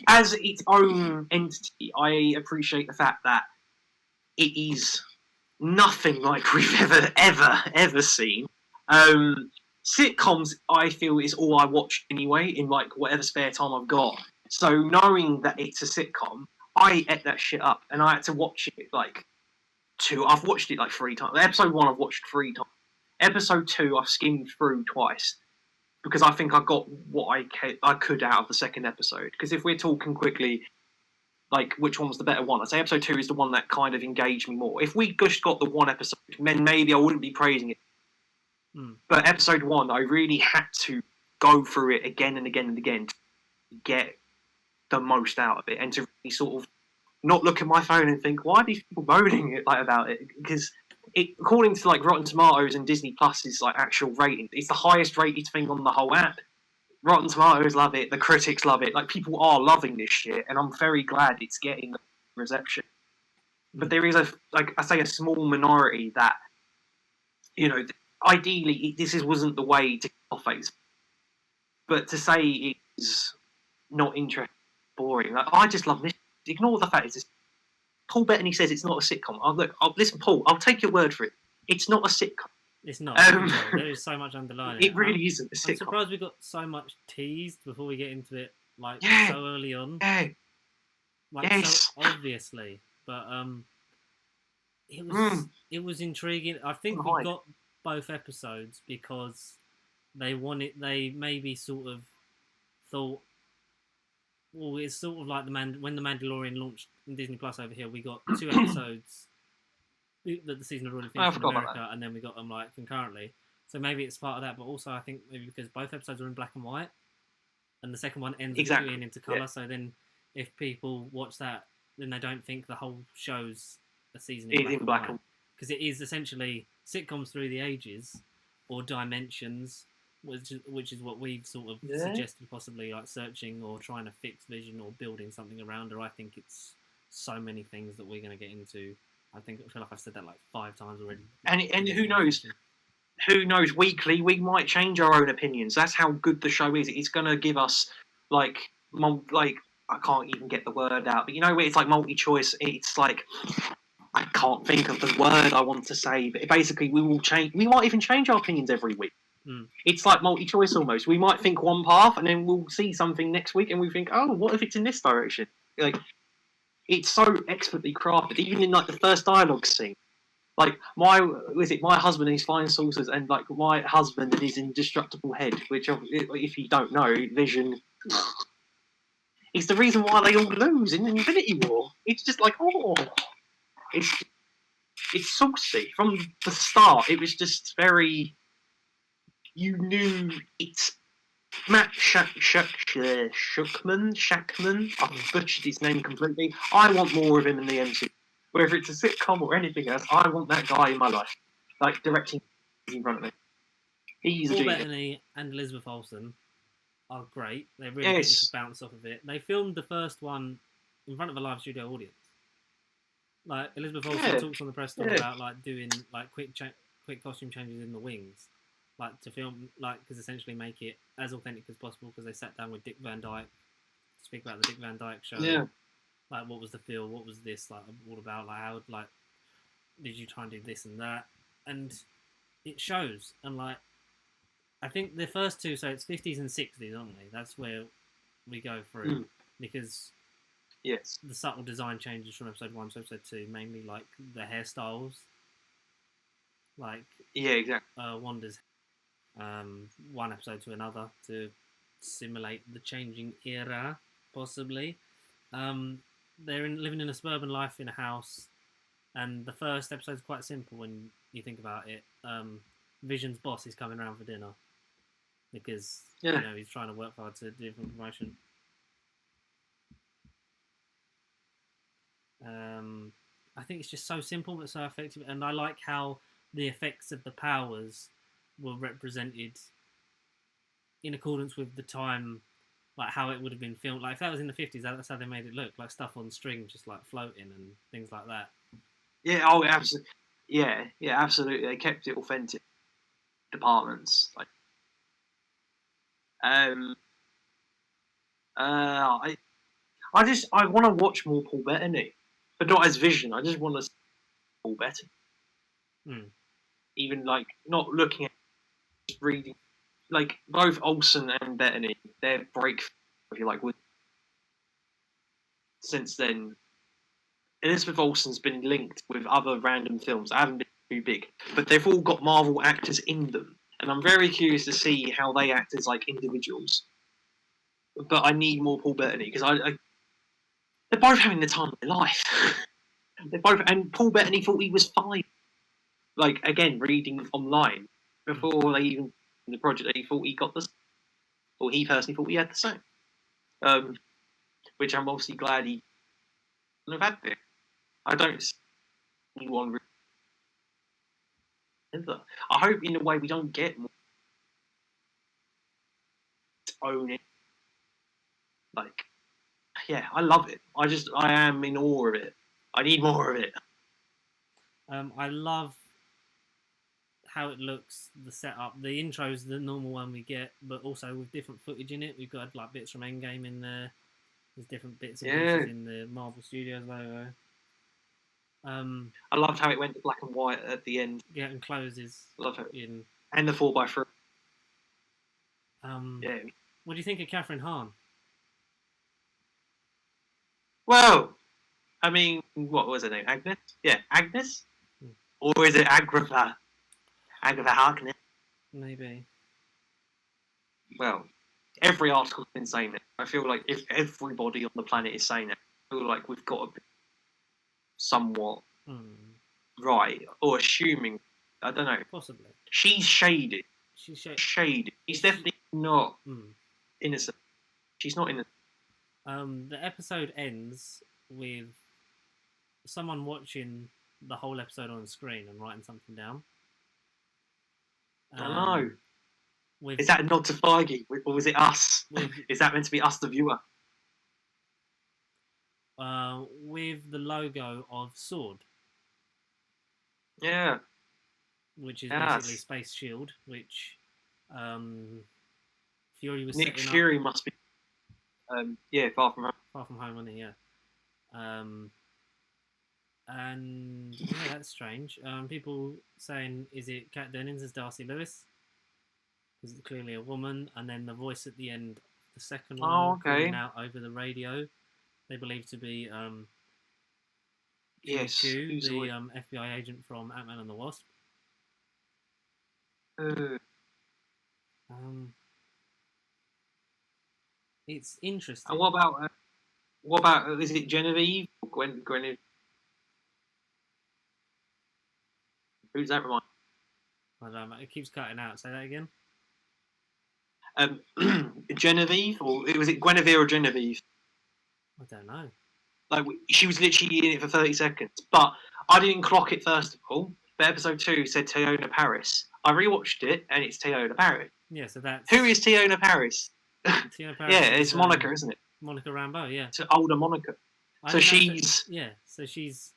As its own entity, I appreciate the fact that it is nothing like we've ever seen. Sitcoms, I feel, is all I watch anyway in whatever spare time I've got. So knowing that it's a sitcom, I ate that shit up, and I had to watch it I've watched it 3 times. Episode 1 I've watched 3 times. Episode 2 I've skimmed through twice because I think I got what I could out of the second episode. Because if we're talking quickly, which one was the better one? I'd say episode 2 is the one that kind of engaged me more. If we just got the one episode, then maybe I wouldn't be praising it. But episode 1, I really had to go through it again and again and again to get the most out of it and to really sort of not look at my phone and think, why are these people moaning about it? Because according to Rotten Tomatoes and Disney Plus's actual rating, it's the highest rated thing on the whole app. Rotten Tomatoes love it, the critics love it. People are loving this shit, and I'm very glad it's getting reception. But there is a small minority that, ideally this wasn't the way to kill phase. But to say it's not interesting, boring, I just love this. Ignore the fact it's Paul Bettany says it's not a sitcom. Listen, Paul, I'll take your word for it. It's not a sitcom. It's not. There is so much underlying. It really isn't a sitcom. I'm surprised we got so much teased before we get into it, so early on. Yeah. So obviously. But it was intriguing. I think we got both episodes because they maybe sort of thought, well, it's sort of like when The Mandalorian launched in Disney Plus over here, we got 2 episodes that the season had already finished in America, and then we got them concurrently. So maybe it's part of that, but also I think maybe because both episodes are in black and white, and the second one ends up being into colour. Yeah. So then, if people watch that, then they don't think the whole show's a season in black and white, because it is essentially sitcoms through the ages or dimensions. Which is what we've sort of suggested, possibly searching or trying to fix vision or building something around her. I think it's so many things that we're going to get into. I feel like I've said that 5 times already. And who knows? Who knows? Weekly, we might change our own opinions. That's how good the show is. It's going to give us I can't even get the word out, but it's multi-choice. It's I can't think of the word I want to say, but basically we will change. We might even change our opinions every week. It's like multi-choice almost. We might think one path, and then we'll see something next week, and we think, oh, what if it's in this direction? It's so expertly crafted. Even in the first dialogue scene, my husband and his flying saucers, and my husband and his indestructible head, which if you don't know, Vision, is the reason why they all lose in Infinity War. It's just it's saucy from the start. It was just very. You knew it's Matt Shackman. I've butchered his name completely. I want more of him in the MCU. Whether it's a sitcom or anything else, I want that guy in my life. Directing in front of me. He's a Paul genius. Bettany and Elizabeth Olsen are great. They're really getting to bounce off of it. They filmed the first one in front of a live studio audience. Like Elizabeth Olsen talks on the press tour about like doing like quick costume changes in the wings, like to film because essentially make it as authentic as possible because they sat down with Dick Van Dyke to speak about the Dick Van Dyke show. Yeah. Like what was the feel? What was this like all about? Like how did you try and do this and that? And it shows. And like I think the first two, so it's 50s and 60s, aren't they? That's where we go through because. Yes. The subtle design changes from episode 1 to episode 2, mainly like the hairstyles. Like exactly. Wanda's one episode to another to simulate the changing era, possibly. They're living in a suburban life in a house, and the first episode's quite simple when you think about it. Vision's boss is coming around for dinner because he's trying to work hard to do a promotion. I think it's just so simple but so effective, and I like how the effects of the powers were represented in accordance with the time, like how it would have been filmed. Like if that was in the 50s, that's how they made it look, like stuff on string just like floating and things like that. Yeah, oh, absolutely. Yeah, absolutely. They kept it authentic. Departments like, I want to watch more Paul Bettany. But not as Vision. I just want to see Paul Bettany. Even like not looking at, just reading, like both Olsen and Bettany, their breakthrough, if you like, with since then. Elizabeth Olsen's been linked with other random films that haven't been too big, but they've all got Marvel actors in them, and I'm very curious to see how they act as like individuals. But I need more Paul Bettany because they're both having the time of their life. They're both, and Paul Bettany thought he was 5. Like again, reading online before they even the project, he thought he got the, or he personally thought he had the same. Which I'm obviously glad he wouldn't have had it. I don't see anyone either. I hope in a way we don't get more own it. Like, yeah, I love it. I am in awe of it. I need more of it. I love how it looks, the setup. The intro's the normal one we get, but also with different footage in it. We've got like bits from Endgame in there. There's different bits and pieces in the Marvel Studios logo. I loved how it went to black and white at the end. Yeah, and closes. Love it. In and the 4x3. Yeah. What do you think of Catherine Hahn? Well, I mean, what was her name? Agnes? Yeah, Agnes? Or is it Agatha? Agatha Harkness? Maybe. Well, every article's been saying it. I feel like if everybody on the planet is saying it, I feel like we've got to be somewhat right, or assuming, I don't know. Possibly. She's shaded. She's shaded. She's definitely not innocent. She's not innocent. The episode ends with someone watching the whole episode on the screen and writing something down. I know. Is that a nod to Feige, or was it us? Is that meant to be us, the viewer? With the logo of S.W.O.R.D. Yeah. Which is basically Space Shield, which Fury was Nick setting Fury up. Must be. Far from home. Far from home, wasn't he? Yeah. And yeah, that's strange. People saying, is it Kat Dennings as Darcy Lewis? Because it's clearly a woman. And then the voice at the end, the second one, calling out over the radio, they believe to be Q, the FBI agent from Ant-Man and the Wasp. It's interesting. And what about is it Genevieve or Gwen? Who's that remind? I don't know. It keeps cutting out. Say that again. Genevieve, or was it Guinevere or Genevieve? I don't know. Like she was literally in it for 30 seconds, but I didn't clock it first of all. But episode 2 said Teyona Paris. I rewatched it, and it's Tiona Paris. Yeah, so that's Who is Tiona Paris? Tiona Paris. Yeah, is, it's Monica, isn't it? Monica Rambeau. Yeah, It's older Monica. So she's so she's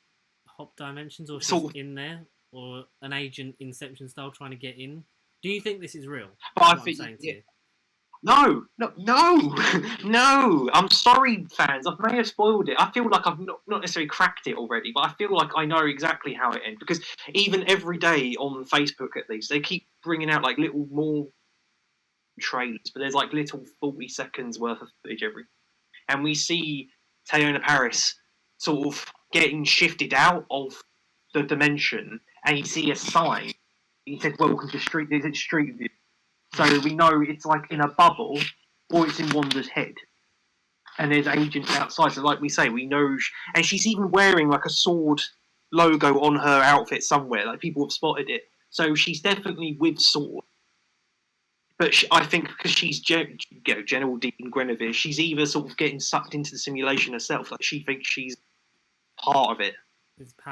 hop dimensions, or she's sort of, in there, or an agent Inception style trying to get in. Do you think this is real? but I What think I'm saying to yeah. you. No. No. I'm sorry, fans. I may have spoiled it. I feel like I've not necessarily cracked it already, but I feel like I know exactly how it ends. Because even every day on Facebook, at least, they keep bringing out like little more trailers, but there's like little 40 seconds worth of footage every. And we see Tiona Paris sort of getting shifted out of the dimension, and you see a sign. He said, "Welcome to Street View." So we know it's like in a bubble, or it's in Wanda's head. And there's agents outside. So like we say, we know... And she's even wearing like a S.W.O.R.D logo on her outfit somewhere. Like people have spotted it. So she's definitely with S.W.O.R D. But I think because she's General Dean Guinevere, she's either sort of getting sucked into the simulation herself. Like she thinks she's part of it.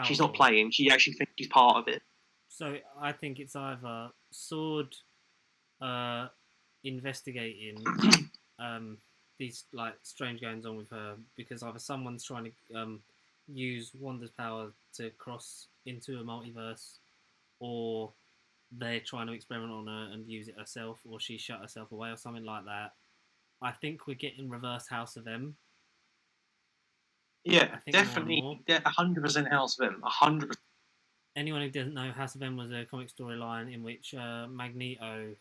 She's not playing. She actually thinks she's part of it. So I think it's either S.W.O.R D investigating these like strange goings on with her, because either someone's trying to use Wanda's power to cross into a multiverse, or they're trying to experiment on her and use it herself, or she shut herself away or something like that. I think we're getting reverse House of M. Yeah, definitely. 100% House of M. 100%. Anyone who doesn't know, House of M was a comic storyline in which Magneto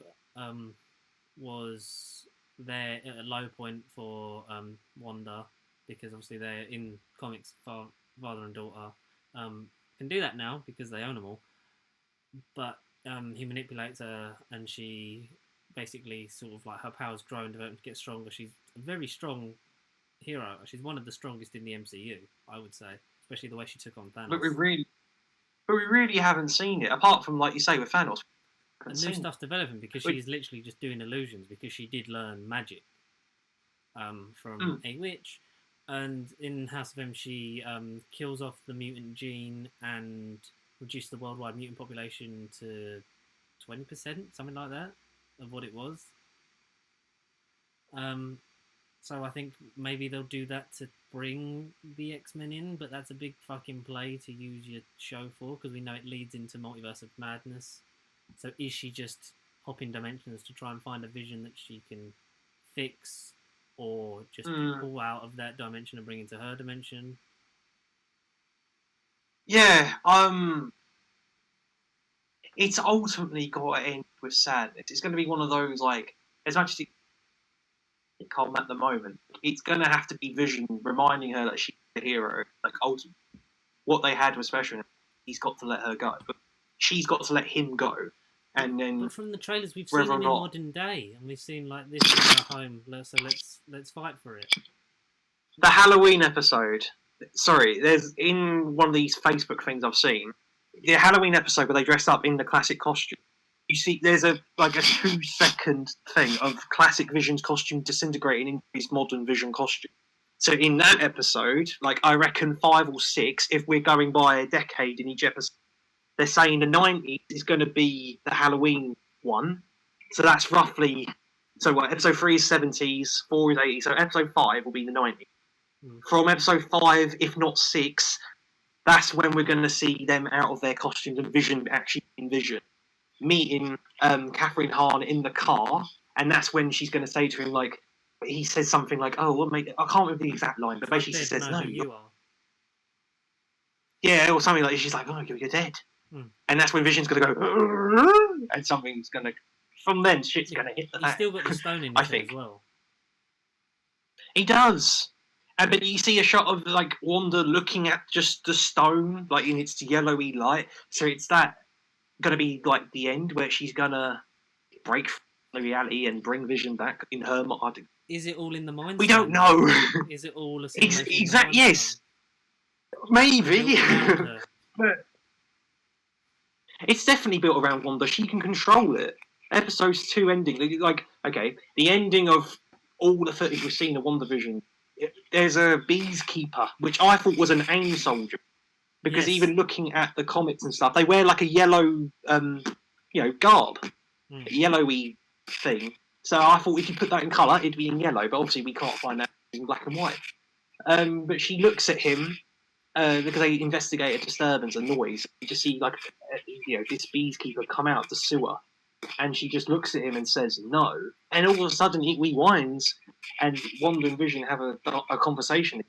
was there at a low point for Wanda, because obviously they're in comics, father and daughter. Can do that now because they own them all. But he manipulates her, and she basically sort of like her powers grow and develop and get stronger. She's a very strong hero. She's one of the strongest in the MCU, I would say, especially the way she took on Thanos. But we really haven't seen it, apart from, like you say, with Thanos. And new stuff's developing because she's literally just doing illusions, because she did learn magic from a witch. And in House of M, she kills off the mutant gene and reduced the worldwide mutant population to 20%, something like that, of what it was. So I think maybe they'll do that to bring the X-Men in, but that's a big fucking play to use your show for, because we know it leads into Multiverse of Madness. So is she just hopping dimensions to try and find a vision that she can fix, or just pull out of that dimension and bring into her dimension? Yeah, it's ultimately got to end with sadness. It's going to be one of those, like, as much as it can't at the moment, it's going to have to be Vision reminding her that she's the hero. Like, ultimately, what they had was special. He's got to let her go, but she's got to let him go. And then, but from the trailers, we've seen him in modern day, and we've seen like this is our home. So let's fight for it. The Halloween episode. Sorry, there's in one of these Facebook things I've seen, the Halloween episode where they dress up in the classic costume. You see, there's a 2-second thing of classic Vision's costume disintegrating into his modern Vision costume. So in that episode, like I reckon 5 or 6, if we're going by a decade in each episode, they're saying the 90s is going to be the Halloween one. So that's roughly... So what, episode 3 is 70s, 4 is 80s, so episode 5 will be the 90s. From episode 5, if not 6, that's when we're going to see them out of their costumes and Vision actually in Vision. Meeting Catherine Hahn in the car, and that's when she's going to say to him, like, he says something like, "Oh, what mate?" I can't remember the exact line, but basically she says, "No, you are." Yeah, or something like that. She's like, "Oh, you're dead," and that's when Vision's going to go, and something's going to. From then, shit's going to hit the fan. He's still got the stone in his head as well. He does. But you see a shot of like Wanda looking at just the stone, like in its yellowy light. So it's that going to be like the end where she's going to break the reality and bring Vision back in her mind. Is it all in the mind? We don't know. Is it all a simulation? Exactly. Yes. Maybe. But it's definitely built around Wanda. She can control it. Episode 2 ending, like, okay, the ending of all the footage we've seen of WandaVision. There's a beekeeper, which I thought was an AIM soldier, because even looking at the comics and stuff, they wear like a yellow garb, Mm. yellowy thing. So I thought if you put that in colour, it'd be in yellow. But obviously we can't find that in black and white. But she looks at him because they investigate a disturbance, a noise. You just see this beekeeper come out the sewer, and she just looks at him and says no. And all of a sudden he rewinds, and Wanda and Vision have a conversation,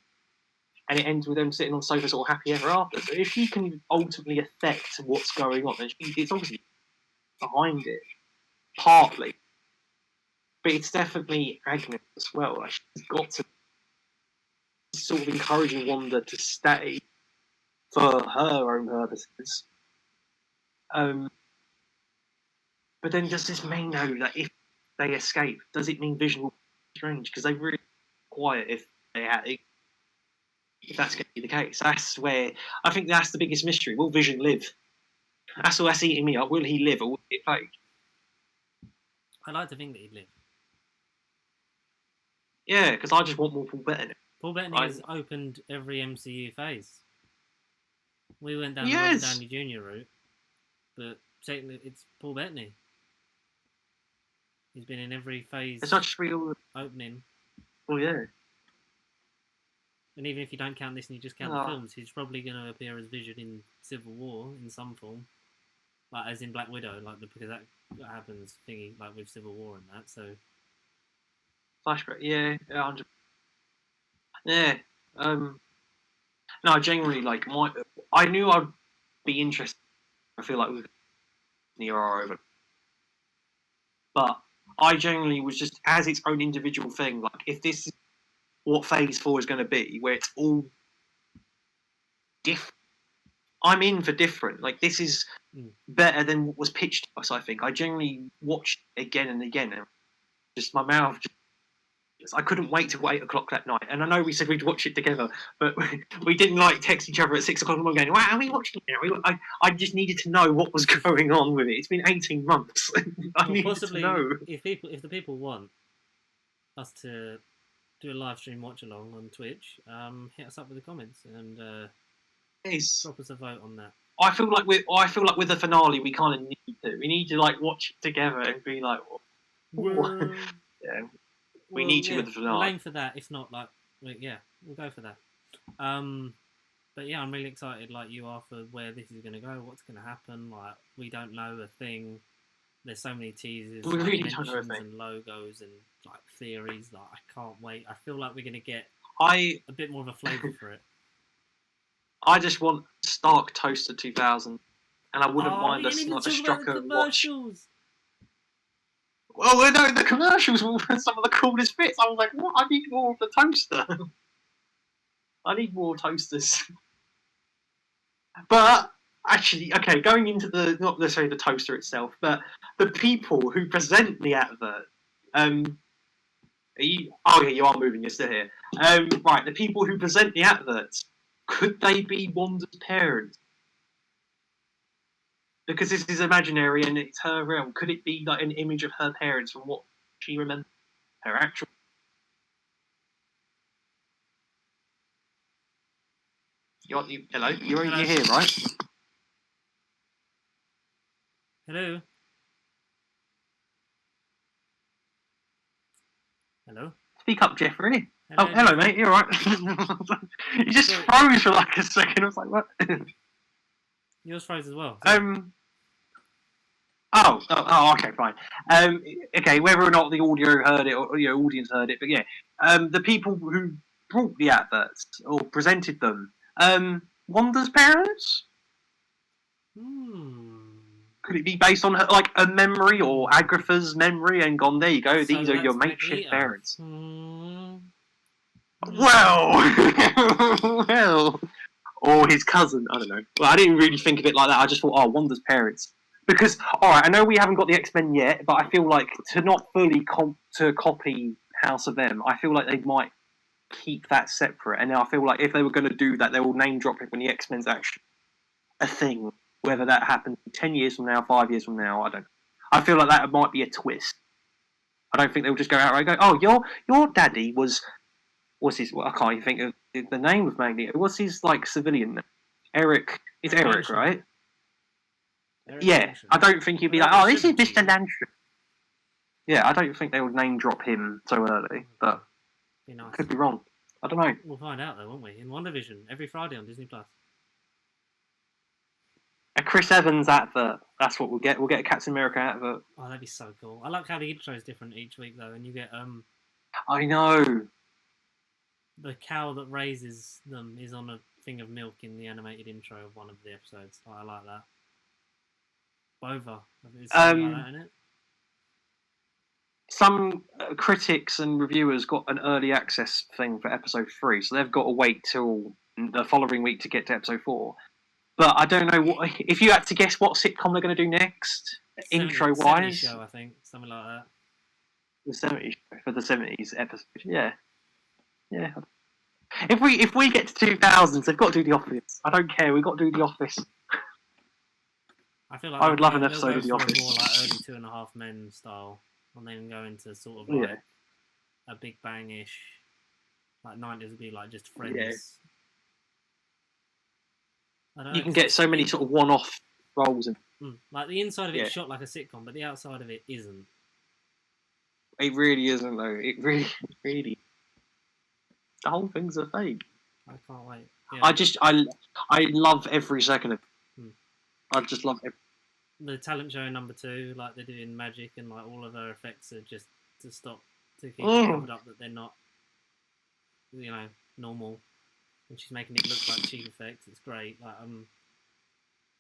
and it ends with them sitting on the sofa, sort of happy ever after. So if she can ultimately affect what's going on, then it's obviously behind it, partly. But it's definitely Agnes as well. Like, she's got to sort of encouraging Wanda to stay for her own purposes. But then does this mean, though, that if they escape, does it mean Vision will be strange? Because they really quiet if that's going to be the case. That's where I think that's the biggest mystery. Will Vision live? That's all that's eating me up. Will he live or will it fake? I like to think that he'd live. Yeah, because I just want more Paul Bettany. Paul Bettany has opened every MCU phase. We went down the Robert Downey Jr. route, but technically it's Paul Bettany. He's been in every phase. It's not real opening. Oh yeah. And even if you don't count this and you just count the films, he's probably going to appear as Vision in Civil War in some form, like as in Black Widow, because that happens thingy like with Civil War and that. So flashback, yeah, 100. Yeah. No, genuinely, I knew I'd be interested. I feel like we've the era over, but I genuinely was just as its own individual thing. Like, if this is what Phase 4 is going to be, where it's all different, I'm in for different. Like, this is better than what was pitched to us. I think I genuinely watched it again and again, and just my mouth. I couldn't wait till 8 o'clock that night. And I know we said we'd watch it together, but we didn't text each other at 6 o'clock in the morning going, wow, are we watching it now? I just needed to know what was going on with it. It's been 18 months. I needed possibly, to know. If the people want us to do a live stream watch along on Twitch, hit us up with the comments and drop us a vote on that. I feel like with the finale we kind of need to. We need to watch it together and be like, what? Yeah. We need to with the finale. We'll aim for that. If not, we'll go for that. But yeah, I'm really excited, like you are, for where this is going to go. What's going to happen? Like, we don't know a thing. There's so many teasers, we really don't know a thing. And logos and theories. Like, I can't wait. I feel like we're going to get a bit more of a flavour for it. I just want Stark Toaster 2000, and I wouldn't mind a Strucker watch. Well, no, the commercials were some of the coolest bits. I was like, what? I need more of the toaster. I need more toasters. But, actually, okay, going into not necessarily the toaster itself, but the people who present the advert. You are moving, you're still here. Right, the people who present the adverts, could they be Wanda's parents? Because this is imaginary and it's her realm. Could it be an image of her parents from what she remembers? Her actual. Hello? You're here, right? Hello? Hello? Speak up, Jeffrey. Hello. Oh, hello, mate. You're right. You just froze for a second. I was like, what? Yours froze as well. So. Okay, fine. Okay, whether or not the audio heard it or audience heard it, but yeah, the people who brought the adverts or presented them, Wanda's parents. Could it be based on her, a memory or Agatha's memory, and gone? There you go. So these are your makeshift parents. Well, or his cousin. I don't know. Well, I didn't really think of it like that. I just thought, Wanda's parents. Because, alright, I know we haven't got the X-Men yet, but I feel like to not fully copy House of M, I feel like they might keep that separate. And I feel like if they were going to do that, they will name drop it when the X-Men's actually a thing. Whether that happens 10 years from now, 5 years from now, I don't know. I feel like that might be a twist. I don't think they'll just go outright and go, your daddy was... What's his... I can't even think of the name of Magneto. What's his, civilian name? Eric... It's Eric, right? They're Yeah, extinction. I don't think he'd be Well, like, they oh, this is shouldn't Mr. be. Landry. Yeah, I don't think they would name drop him so early, but Be nice. could be wrong. I don't know. We'll find out though, won't we? In WandaVision, every Friday on Disney Plus. A Chris Evans advert. That's what we'll get. We'll get a Captain America advert. Oh, that'd be so cool. I like how the intro is different each week though, and you get I know. the cow that raises them is on a thing of milk in the animated intro of one of the episodes. Oh, I like that. Bova. Is something like that in it? Some critics and reviewers got an early access thing for episode 3, so they've got to wait till the following week to get to episode 4. But I don't know what if you had to guess what sitcom they're going to do next, intro 70 wise. show, I think, something like that. The 70s for the 70s episode. Yeah. If we get to 2000s, they've got to do The Office. I don't care. We've got to do The Office. I feel like I would love an they'll episode go of The for a Office. more like early 2.5 Men style, and then go into sort of like a Big Bang-ish, like 90s would be like just Friends. Yeah. I don't You know, can get so many sort of one-off roles, and like the inside of Yeah. it's shot like a sitcom, but the outside of it isn't. it really isn't though. It really. The whole thing's a fake. I can't wait. Yeah. I love every second of it. I just love it. The talent show number 2, like they're doing magic, and like all of her effects are just to keep it covered up that they're not, normal. And she's making it look like cheap effects. It's great. Like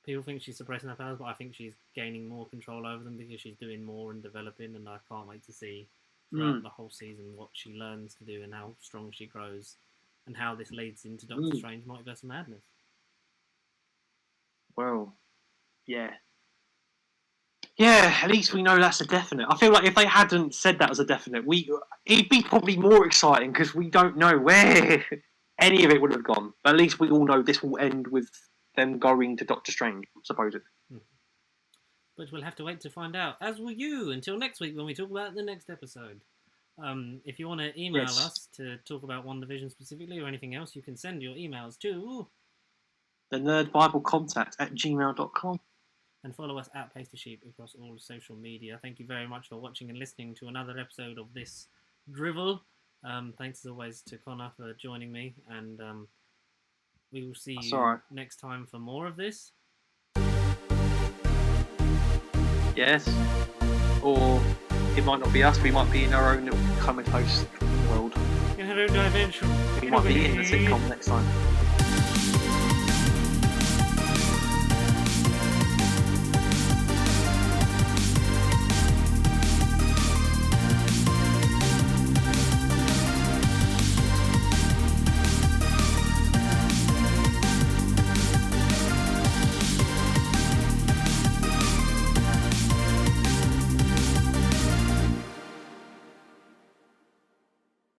people think she's suppressing her powers, but I think she's gaining more control over them because she's doing more and developing. And I can't wait to see throughout the whole season what she learns to do and how strong she grows, and how this leads into Doctor Strange Multiverse of Madness. Well, yeah. Yeah, at least we know that's a definite. I feel like if they hadn't said that as a definite, it'd be probably more exciting because we don't know where any of it would have gone. But at least we all know this will end with them going to Doctor Strange, supposedly. But we'll have to wait to find out, as will you, until next week when we talk about the next episode. If you want to email us to talk about WandaVision specifically or anything else, you can send your emails to thenerdbiblecontact@gmail.com. and follow us at Pasty Sheep across all social media. Thank you very much for watching and listening to another episode of this drivel. Thanks as always to Connor for joining me, and we will see you next time for more of this. Yes. Or it might not be us, we might be in our own little comatose world. In our own dimension. We might be in the sitcom next time.